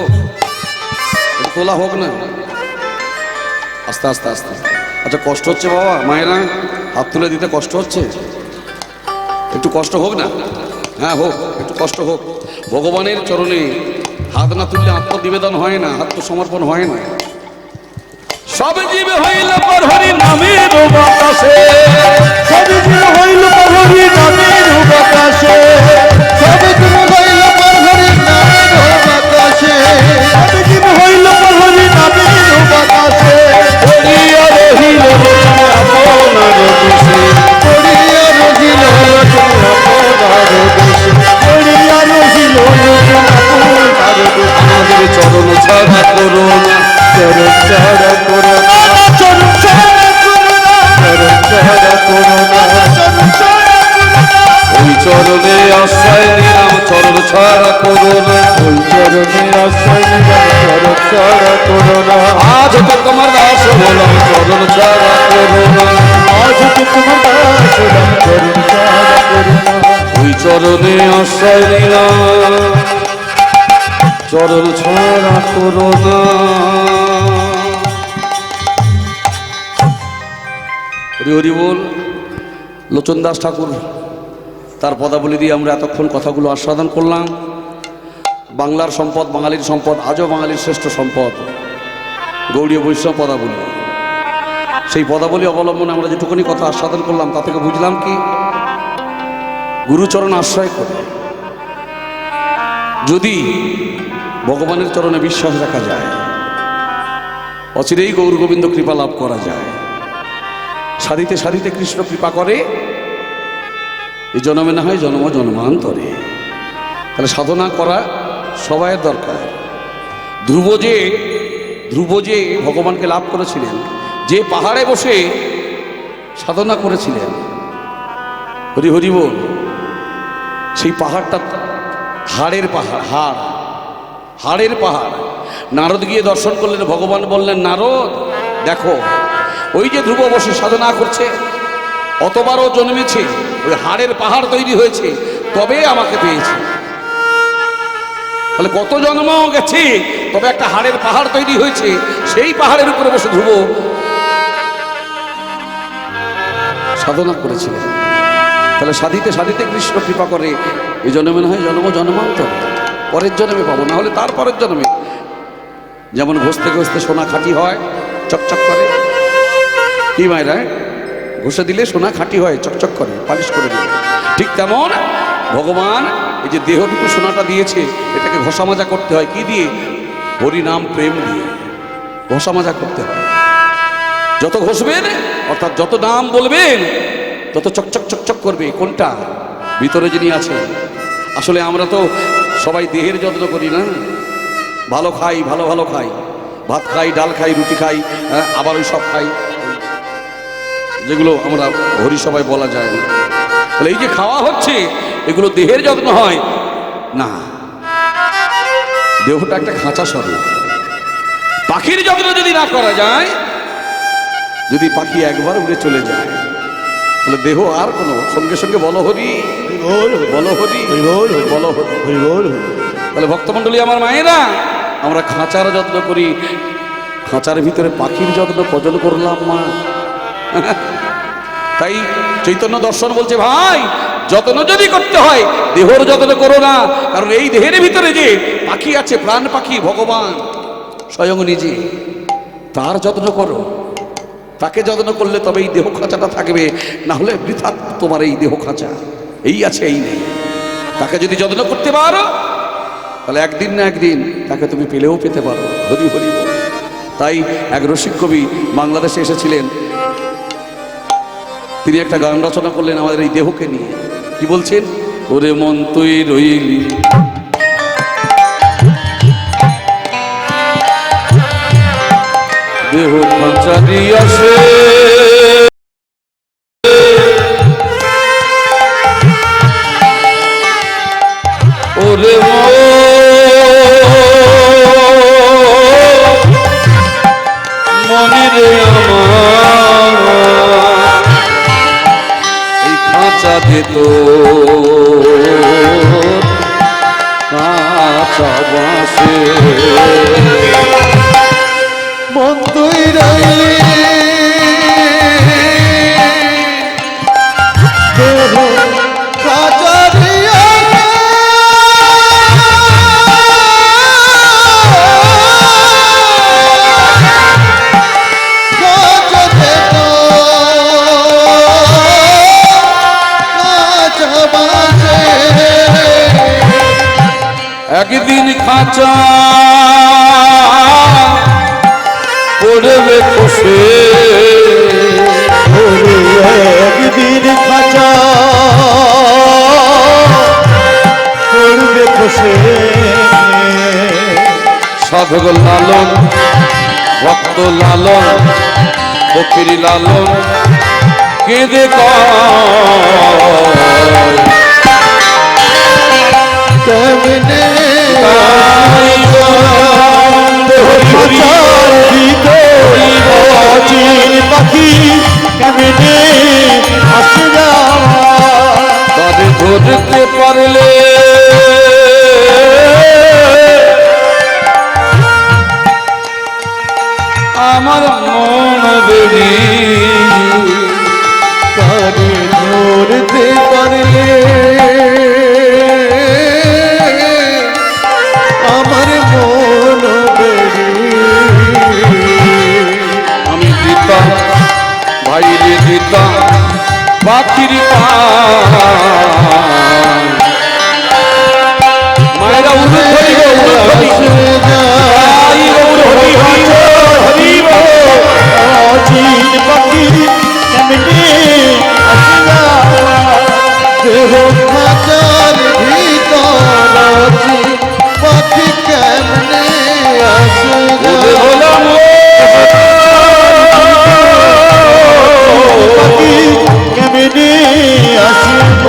[SPEAKER 1] একটু তোলা হোক না, আস্তে আস্তে আস্তে। আচ্ছা কষ্ট হচ্ছে বাবা মায়েরা, হাত তুলে দিতে কষ্ট হচ্ছে, একটু কষ্ট হোক না। হ্যাঁ হোক, একটু কষ্ট হোক। ভগবানের চরণে হাত না তুললে আত্মনিবেদন হয় না, আত্মসমর্পণ হয় না। সবে জীবে হইল পর হরি নামের বাতাসে।
[SPEAKER 2] সবে তুমি হইল পার হরি নামের বাতাসে। সবে তুমি হইল পার হরি নামের বাতাসে। সবে তুমি হইল পার হরি নামের বাতাসে।
[SPEAKER 1] হরিয়া রহিল আপনার দেশে।
[SPEAKER 2] পড়িয়া রহিল আপনার দেশে। পড়িয়া রহিল আপনার দেশে।
[SPEAKER 1] আমাদের চরণ ছাড়া করুণা,
[SPEAKER 2] চরণ ছাড়া করুণা, চরণ ছাড়া করুণা, চরণ ছাড়া করুণা, চরণ
[SPEAKER 1] চরণে আশ্রয় নিলাম চরণ ছাড়া করো না
[SPEAKER 2] ওই চরণে আশ্রয় নিলাম চরণ ছাড়া করো না
[SPEAKER 1] আজ তো তোমার দাস হলাম চরণ ছাড়া করো না
[SPEAKER 2] আজ তো তোমার দাস হলাম চরণ ছাড়া করো না
[SPEAKER 1] ওই চরণে আশ্রয় নিলাম চরণ ছাড়া করো না। হরি হরি বল। লোচন দাস ঠাকুর তার পদাবলী দিয়ে আমরা এতক্ষণ কথাগুলো আস্বাদন করলাম। বাংলার সম্পদ, বাঙালির সম্পদ, আজও বাঙালির শ্রেষ্ঠ সম্পদ গৌড়ীয় বৈষ্ণব পদাবলী। সেই পদাবলী অবলম্বনে আমরা যেটুকুনি কথা আস্বাদন করলাম তা থেকে বুঝলাম কি, গুরুচরণ আশ্রয় করে যদি ভগবানের চরণে বিশ্বাস রাখা যায়, অচিরেই গৌর গোবিন্দ কৃপা লাভ করা যায়। সাধিতে সাধিতে কৃষ্ণ কৃপা করে, এই জন্মে না হয় জন্ম জন্মান্তরে। তাহলে সাধনা করা সবাইয়ের দরকার। ধ্রুব যে ভগবানকে লাভ করেছিলেন, যে পাহাড়ে বসে সাধনা করেছিলেন, হরি হরি বল, সেই পাহাড়টা হাড়ের পাহাড়, হাড়ের পাহাড়। নারদ গিয়ে দর্শন করলেন, ভগবান বললেন, নারদ দেখো ওই যে ধ্রুব বসে সাধনা করছে, অতবারও জন্মেছে, ওই হাড়ের পাহাড় তৈরি হয়েছে, তবে আমাকে পেয়েছে। তাহলে কত জন্ম গেছে, তবে একটা হাড়ের পাহাড় তৈরি হয়েছে, সেই পাহাড়ের উপরে বসে ধ্রুব সাধনা করেছিলেন। তাহলে সাধিতে সাধিতে কৃষ্ণ কৃপা করে, এই জন্মে না হয় জন্ম জন্মান্তর, পরের জন্মে পাবো, না হলে তার পরের জন্মে। যেমন ঘষতে ঘষতে সোনা খাঁটি হয়, চকচক করে, কি মায়েরা ঘষে দিলে সোনা খাঁটি হয়, চকচক করে, পালিশ করে দিলে। ঠিক তেমন ভগবান এই যে দেহটুকু সোনাটা দিয়েছে, এটাকে ঘষা মাজা করতে হয়, কি দিয়ে? হরি নাম প্রেম দিয়ে ঘষা মাজা করতে হয়। যত ঘষবেন, অর্থাৎ যত নাম বলবেন, তত চকচক চকচক করবে। কোনটা? ভিতরে যিনি আছেন। আসলে আমরা তো সবাই দেহের যত্ন করি না, ভালো খাই, ভালো ভালো খাই, ভাত খাই, ডাল খাই, রুটি খাই, আবার ওই সব খাই, যেগুলো আমরা হরি সবাই বলা যায় না। তাহলে এই যে খাওয়া হচ্ছে, এগুলো দেহের যত্ন হয় না। দেহটা একটা খাঁচা স্বরূপ। পাখির যত্ন যদি না করা যায়, যদি পাখি একবার উড়ে চলে যায়, তাহলে দেহ আর কোনো, সঙ্গে সঙ্গে বলো হরি বলো হরি বলো হরি। তাহলে ভক্তমণ্ডলী আমার মায়েরা, আমরা খাঁচার যত্ন করি, খাঁচার ভিতরে পাখির যত্ন কজন করলাম মা? তাই চৈতন্য দর্শন বলছে, ভাই যত্ন যদি করতে হয় দেহর যত্ন করো না, কারণ এই দেহের ভিতরে যে পাখি আছে, প্রাণ পাখি ভগবান স্বয়ং নিজে, তার যত্ন করো। তাকে যত্ন করলে তবে এই দেহ খাঁচাটা থাকবে, না হলে বৃথা তোমার এই দেহ খাঁচা, এই আছে এই নেই। তাকে যদি যত্ন করতে পারো, তাহলে একদিন না একদিন তাকে তুমি পেলেও পেতে পারো। হরি হরি বল। তাই এক রসিক কবি বাংলাদেশে এসেছিলেন, তিনি একটা গান রচনা করলেন আমাদের এই দেহকে নিয়ে। কি বলছেন? ওরে মন তুই রইলি দেহ খাঁচা দিয়াছে, ওরে মনে রে আমার এই খাঁচা দিত কাঁচা বাঁশে,
[SPEAKER 2] মন তুই রইলি দেহ খাঁচা দিয়াছে, খাঁচা দিত কাঁচা বাঁশে।
[SPEAKER 1] একদিন খাঁচা পড়বে খসে,
[SPEAKER 2] একদিন খাঁচা পড়বে খসে।
[SPEAKER 1] সাধক লালন, ভক্ত লালন, ফকির লালন, কেঁদে কয়
[SPEAKER 2] কেমনে
[SPEAKER 1] হরি
[SPEAKER 2] অচিন পাখি কেমনে আসে
[SPEAKER 1] তাদের ধরতে পারলে আমার মন বেরি
[SPEAKER 2] তারে ধরতে পারলে আমার মন বেরি
[SPEAKER 1] আমি দিতাম ভাইরে দিতাম পাখির মায়েরা উঠে
[SPEAKER 2] অচিন পাখি কেমনে আসিয়া দেহ খাঁচার ভিতর অচিন পাখি কেমনে আসিয়া পাখি কেমনে আসিব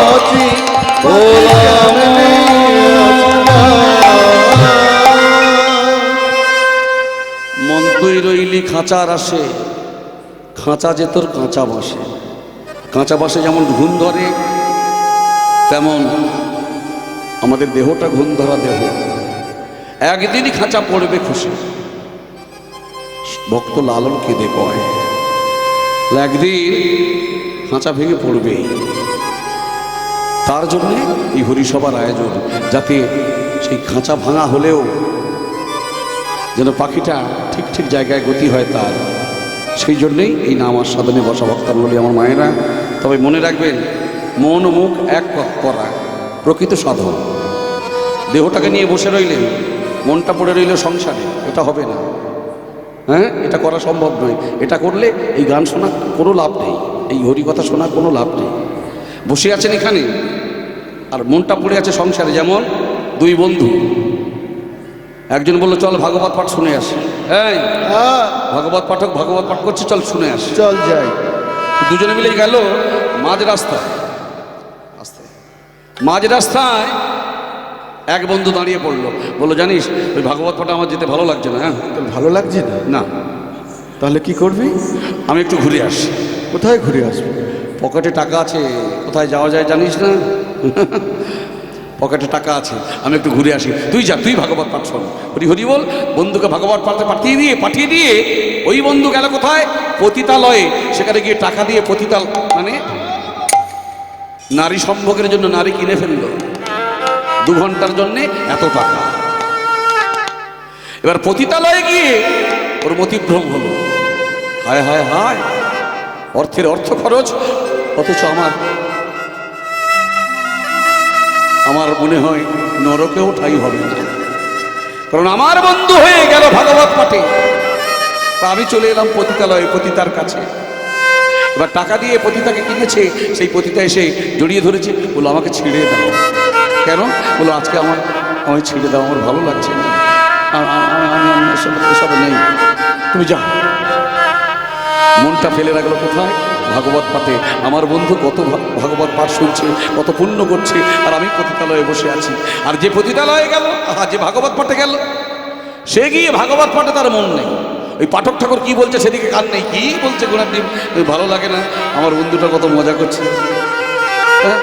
[SPEAKER 2] অচিন কেমনে
[SPEAKER 1] মন তুই রইলি খাঁচার আসে খাঁচা যে তোর কাঁচা বসে কাঁচা বসে যেমন ঘুম ধরে তেমন আমাদের দেহটা ঘুম ধরা দেহ একদিনই খাঁচা পড়বে খুশি ভক্ত লালন কেঁদে কয় একদিন খাঁচা ভেঙে পড়বে তার জন্যে এই হরিসভার আয়োজন যাতে সেই খাঁচা ভাঙা হলেও যেন পাখিটা ঠিক ঠিক জায়গায় গতি হয় তার সেই জন্যেই এই নাম আস্বাদনে বসা ভক্তার বলি আমার মায়েরা তবে মনে রাখবেন মন ও মুখ এক করা প্রকৃত সাধন দেহটাকে নিয়ে বসে রইলেন মনটা পড়ে রইল সংসারে এটা হবে না হ্যাঁ এটা করা সম্ভব নয় এটা করলে এই গান শোনা কোনো লাভ নেই এই হরিকথা শোনার কোনো লাভ নেই বসে আছেন এখানে আর মনটা পড়ে আছে সংসারে যেমন দুই বন্ধু একজন বললো চল ভাগবত পাঠ শুনে আসি এই ভাগবত পাঠক ভাগবত পাঠ করছে চল শুনে আসি
[SPEAKER 2] চল যাই
[SPEAKER 1] দুজনে মিলে গেল মাঝ রাস্তায় মাঝ রাস্তায় এক বন্ধু দাঁড়িয়ে পড়লো বললো জানিস ওই ভাগবত পাঠে আমার যেতে ভালো লাগছে না হ্যাঁ
[SPEAKER 2] তোর ভালো লাগছে না
[SPEAKER 1] না
[SPEAKER 2] তাহলে কি করবি
[SPEAKER 1] আমি একটু ঘুরে আসি
[SPEAKER 2] কোথায় ঘুরে আসবি
[SPEAKER 1] পকেটে টাকা আছে কোথায় যাওয়া যায় জানিস না পকেটে টাকা আছে আমি একটু ঘুরে আসি তুই যা তুই ভাগবত পাঠ শোন হরি হরি বল বন্ধুকে ভাগবত পাঠে পাঠিয়ে দিয়ে ওই বন্ধু গেল কোথায় পতিতালয়ে সেখানে গিয়ে টাকা দিয়ে পতিতাল মানে নারী সম্ভোগের জন্য নারী কিনে ফেললো 2 ঘন্টার জন্যে এত টাকা এবার পতিতালয়ে গিয়ে ওর মতিভ্রম হলো হায় হায় হায় অর্থের অর্থ খরচ অথচ আমার মনে হয় নরকেও ঠাঁই হবে না কারণ আমার বন্ধু হয়ে গেল ভাগবত পাঠে তা আমি চলে এলাম পতিতালয়ে পতিতার কাছে এবার টাকা দিয়ে পতিতাকে কিনেছে সেই পতিতা এসে জড়িয়ে ধরেছে বলো আমাকে ছেড়ে দাও কেন বলো আজকে আমায় ছেড়ে দাও আমার ভালো লাগছে না আমি এসব নেই তুমি যাও মনটা ফেলে রাখলো কোথায় ভাগবত পাঠে আমার বন্ধু কত ভাগবত পাঠ শুনছে কত পুণ্য করছে আর আমি পতিতালয়ে বসে আছি আর যে পতিতালয়ে গেল যে ভাগবত পাঠে গেল সে গিয়ে ভাগবত পাঠে তার মন নেই ওই পাঠক ঠাকুর কি বলছে সেদিকে কান নেই কি বলছে গোড়ার ডিম ভালো লাগে না আমার বন্ধুটা কত মজা করছে হ্যাঁ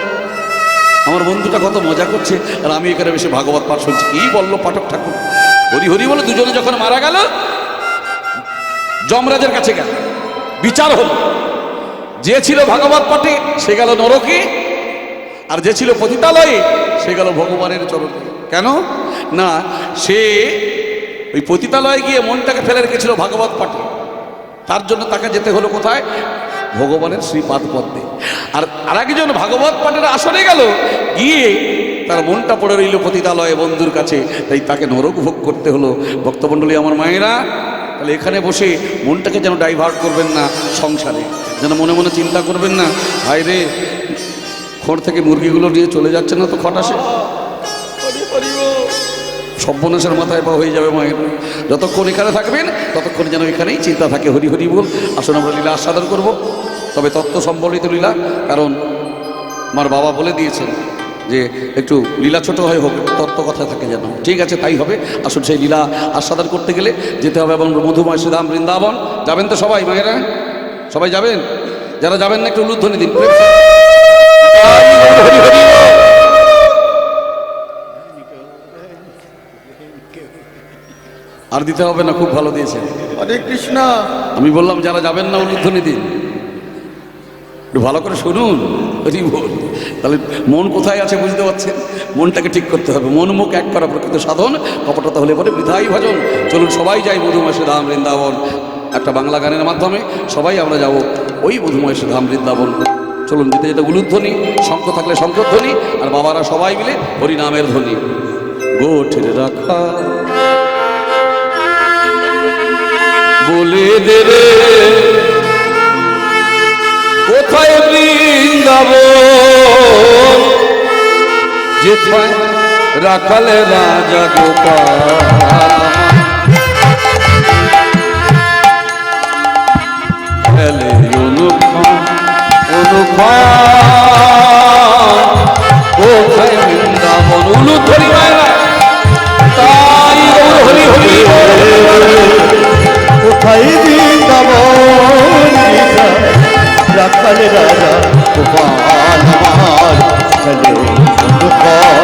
[SPEAKER 1] আমার বন্ধুটা কত মজা করছে আর আমি এখানে বেশি ভাগবত পাঠ শুনছি কি বললো পাঠক ঠাকুর হরি হরি বলে দুজনে যখন মারা গেল যমরাজের কাছে গেল বিচার হলো যে ছিল ভাগবত পাঠে সে গেল নরকে আর যে ছিল পতিতালয়ে সে গেল ভগবানের চরণে কেন না সে ওই পতিতালয়ে গিয়ে মনটাকে ফেলে রেখেছিল ভাগবত পাঠে তার জন্য তাকে যেতে হলো কোথায় ভগবানের শ্রীপাদ পদ্মে আর আরেকজন ভাগবত পাঠের আসনে গেল গিয়ে তার মনটা পড়ে রইল পতিতালয়ে বন্ধুর কাছে তাই তাকে নরক ভোগ করতে হলো ভক্তমণ্ডলী আমার মায়েরা তাহলে এখানে বসে মনটাকে যেন ডাইভার্ট করবেন না সংসারে যেন মনে মনে চিন্তা করবেন না ভাই রে খড় থেকে মুরগিগুলো নিয়ে চলে যাচ্ছে না তো খটাসে সর্বনাশের মাথায় পা হয়ে যাবে মায়ের। যতক্ষণ এখানে থাকবেন ততক্ষণ যেন এখানেই চিন্তা থাকে হরি হরি বল। আসুন আমরা লীলা আস্বাদন করব, তবে তত্ত্ব সম্বলিত লীলা, কারণ আমার বাবা বলে দিয়েছেন যে একটু লীলা ছোট হয়ে হোক, তত্ত্ব কথা থাকে যেন। ঠিক আছে, তাই হবে। আসুন সেই লীলা আস্বাদন করতে গেলে যেতে হবে এবং মধুময় শ্রীধাম বৃন্দাবন। যাবেন তো সবাই মায়েরা? সবাই যাবেন? যারা যাবেন না একটু উলুধ্বনি দিন। আর দিতে হবে না, খুব ভালো দিয়েছেন।
[SPEAKER 2] হরে কৃষ্ণ।
[SPEAKER 1] আমি বললাম যারা যাবেন না উলুধ্বনি দিন, একটু ভালো করে শুনুন। হরি বল। তাহলে মন কোথায় আছে বুঝতে পারছেন? মনটাকে ঠিক করতে হবে। মন মুখ এক করা প্রকৃত সাধন, কপটতা হলে পরে বৃথাই ভজন। চলুন সবাই যাই মধুময় ধাম বৃন্দাবন। একটা বাংলা গানের মাধ্যমে সবাই আমরা যাব ওই মধুময় ধাম বৃন্দাবন। চলুন যেতে যেতে উলুধ্বনি, শঙ্খ থাকলে শঙ্খধ্বনি, আর বাবারা সবাই মিলে হরিনামের ধ্বনি। গোঠের রাখা বলে দে রে কোথায় বৃন্দাবন, যেথায় রাখালে রাজা গোপাল, খেলে অনুক্ষণ কোথায় বৃন্দাবন। উলুধ্বনি মায়েরা, তাই হরি হরি
[SPEAKER 2] কোথায় বৃন্দাবন, রাখাল রাজা গোপাল আমার, চলে অনুক্ষণ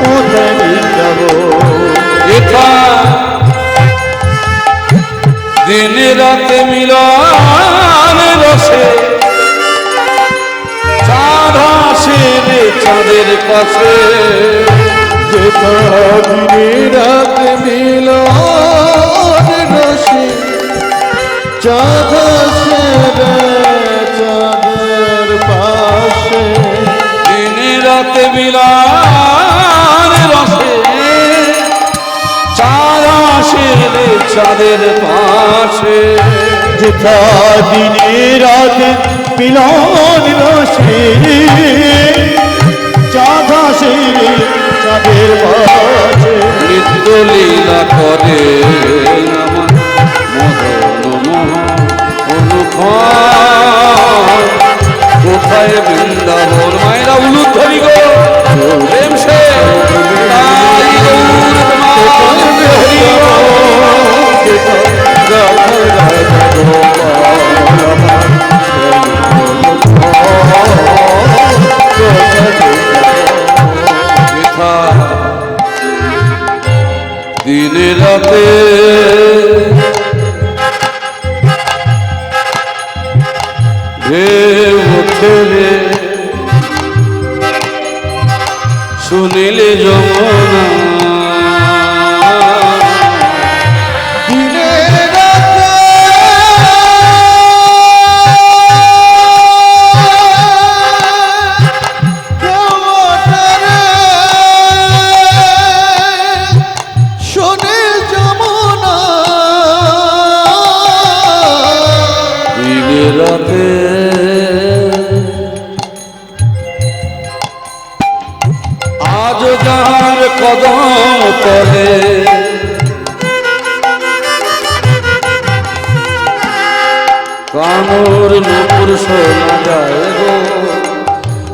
[SPEAKER 2] কোথায় বৃন্দাবন।
[SPEAKER 1] দিন রাতে মিলন রসে চাঁদ আসে রে চাঁদের কাছে,
[SPEAKER 2] যেথা দিনে রাতে মিলন রসে চাঁদ আসে রে চাঁদের পাশে।
[SPEAKER 1] দিন রাতে মিলন রসে চাঁদ আসে রে চাঁদের পাশে,
[SPEAKER 2] যেথা দিনে রাতে মিলন রসে চাঁদ আসে রে চাঁদের পাশে।
[SPEAKER 1] নৃত্য লীলা করে আমার মদন অনুক্ষণ কোথায় বৃন্দাবন। মায়েরা উলুধ্বনি গো প্রেম সে তাই গৌর প্রেমানন্দে হরি দিনে রাতে ঢেউ ওঠে রে শুনিলে যমুনা,
[SPEAKER 2] দিনে রাতে শোনে যমুনা,
[SPEAKER 1] দিনে রাতে আজ যার কদম তলে কামর নূপুর শোনা যায় গো,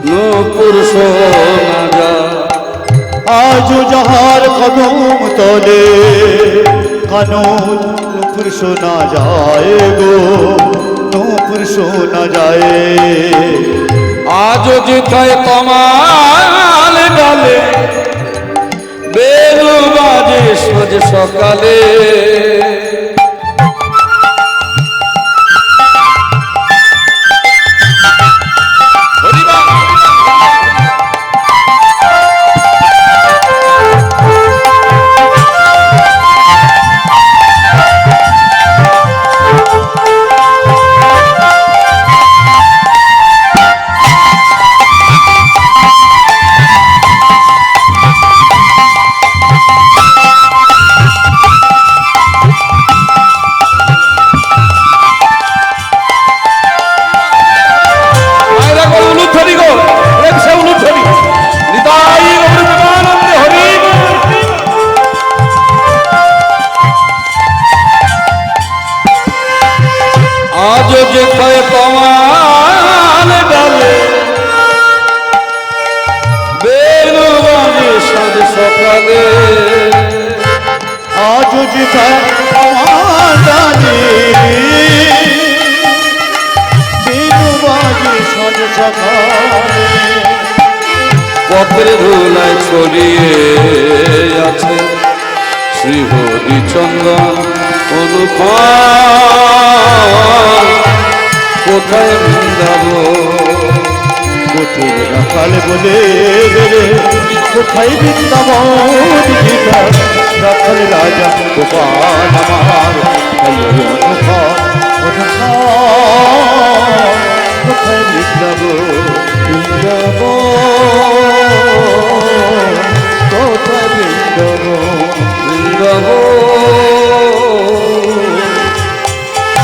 [SPEAKER 1] নূপুর শোনা যায়।
[SPEAKER 2] আজ যাহার কদম তলে কানন নূপুর শোনা যায় গো, নূপুর শোনা যায়।
[SPEAKER 1] আজ যেথায় কমাল ডালে বেল বাজে সোজ সকালে, সকালে
[SPEAKER 2] আজ যেথায় আমার জানি বিনু বাজে সাজ সকালে
[SPEAKER 1] পথের ধুলায় ছড়িয়ে আছে শ্রী হরিচন্দন অনুপ কোথায় বৃন্দাবন
[SPEAKER 2] কোথায় রাখাল বলে কোথায় বৃন্দাবন গীতা রাখাল রাজা গোপাল আমার কোথায় বৃন্দাবন কোথায়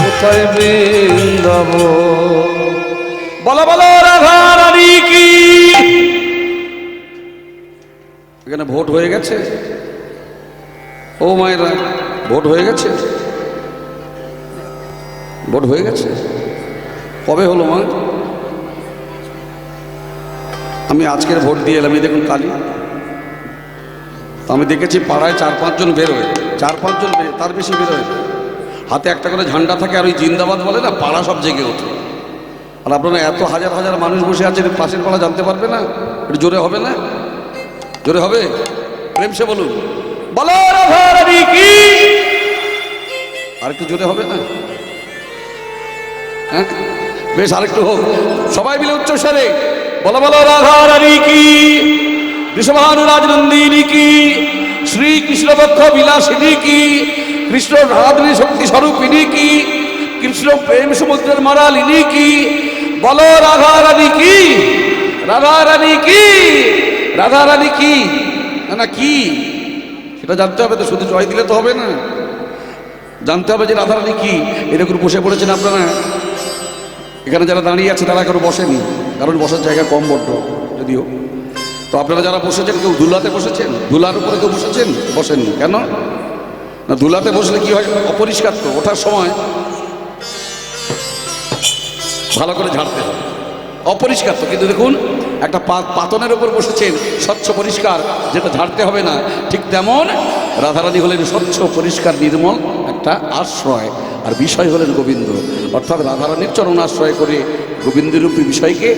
[SPEAKER 1] কোথায় বৃন্দাবন বলো বলো রাধা রানী কি এখানে ভোট হয়ে গেছে ও মায়েরা ভোট হয়ে গেছে ভোট হয়ে গেছে কবে হলো মা আমি আজকের ভোট দিয়ে এলাম এই দেখুন কালী আমি দেখেছি পাড়ায় 4-5 জন বেরোয় 4-5 জন তার বেশি বেরোয় হাতে একটা করে ঝান্ডা থাকে আর ওই জিন্দাবাদ বলে না পাড়া সব জেগে ওঠে আর আপনারা এত হাজার হাজার মানুষ বসে আছেন পাশের পাড়া জানতে পারবে না একটু জোরে হবে না জোরে হবে প্রেম সে বলুন বলো রাধা রানী কি আর একটু জোরে হবে না হ্যাঁ বেশ আরেকটু হোক সবাই মিলে উচ্চস্বরে বলো বলো রাধা রানী কি বৃষভানুরাজ নন্দিনী কি শ্রী কৃষ্ণপক্ষ বিলাসিনী কি কৃষ্ণ রাধারণী শক্তি স্বরূপিনী কি কৃষ্ণ প্রেম সমুদ্রের মারালিনী কি বলো রাধা রানী কি রাধা রানী কি রাধা রানী কি না কি সেটা জানতে হবে তো শুধু জয় দিলে তো হবে না জানতে হবে যে রাধা রানী কি এরকম বসে পড়েছেন আপনারা এখানে যারা দাঁড়িয়ে আছে তারা কারো বসেনি কারণ বসার জায়গা কম বড্ড যদিও তো আপনারা যারা বসেছেন কেউ ধুলাতে বসেছেন ধুলার উপরে কেউ বসেছেন বসেননি কেন না ধুলাতে বসলে কি হয় অপরিষ্কার তো ওঠার সময় ভালো করে ঝাড়তে হবে অপরিষ্কার তো কিন্তু দেখুন একটা পাতনের উপর বসেছেন স্বচ্ছ পরিষ্কার যেটা ঝাড়তে হবে না ঠিক তেমন রাধারানী হলেন স্বচ্ছ পরিষ্কার নির্মল একটা আশ্রয় আর বিষয় হলেন গোবিন্দ অর্থাৎ রাধারানীর চরণ আশ্রয় করে গোবিন্দরূপী বিষয়কে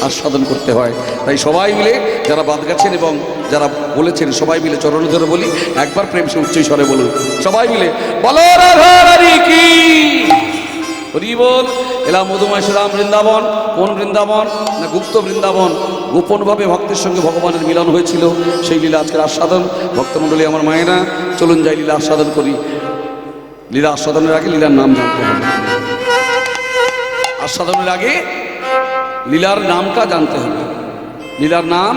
[SPEAKER 1] আস্বাদন করতে হয় তাই সবাই মিলে যারা বাদ গেছেন এবং যারা বলেছেন সবাই মিলে চরণ ধরে বলি একবার প্রেম সে উচ্চ স্বরে বলুন সবাই মিলে বলো রাধারানী কি হরি বল এলা মধুময় শ্রীরাম বৃন্দাবন কোন বৃন্দাবন না গুপ্ত বৃন্দাবন গোপনভাবে ভক্তের সঙ্গে ভগবানের মিলন হয়েছিল সেই লীলা আজকের আস্বাদন ভক্তমণ্ডলী আমার মায়েরা চলুন যাই লীলা আস্বাদন করি লীলা আস্বাদনের আগে লীলার নাম জানতে হবে আস্বাদনের আগে লীলার নামটা জানতে হবে লীলার নাম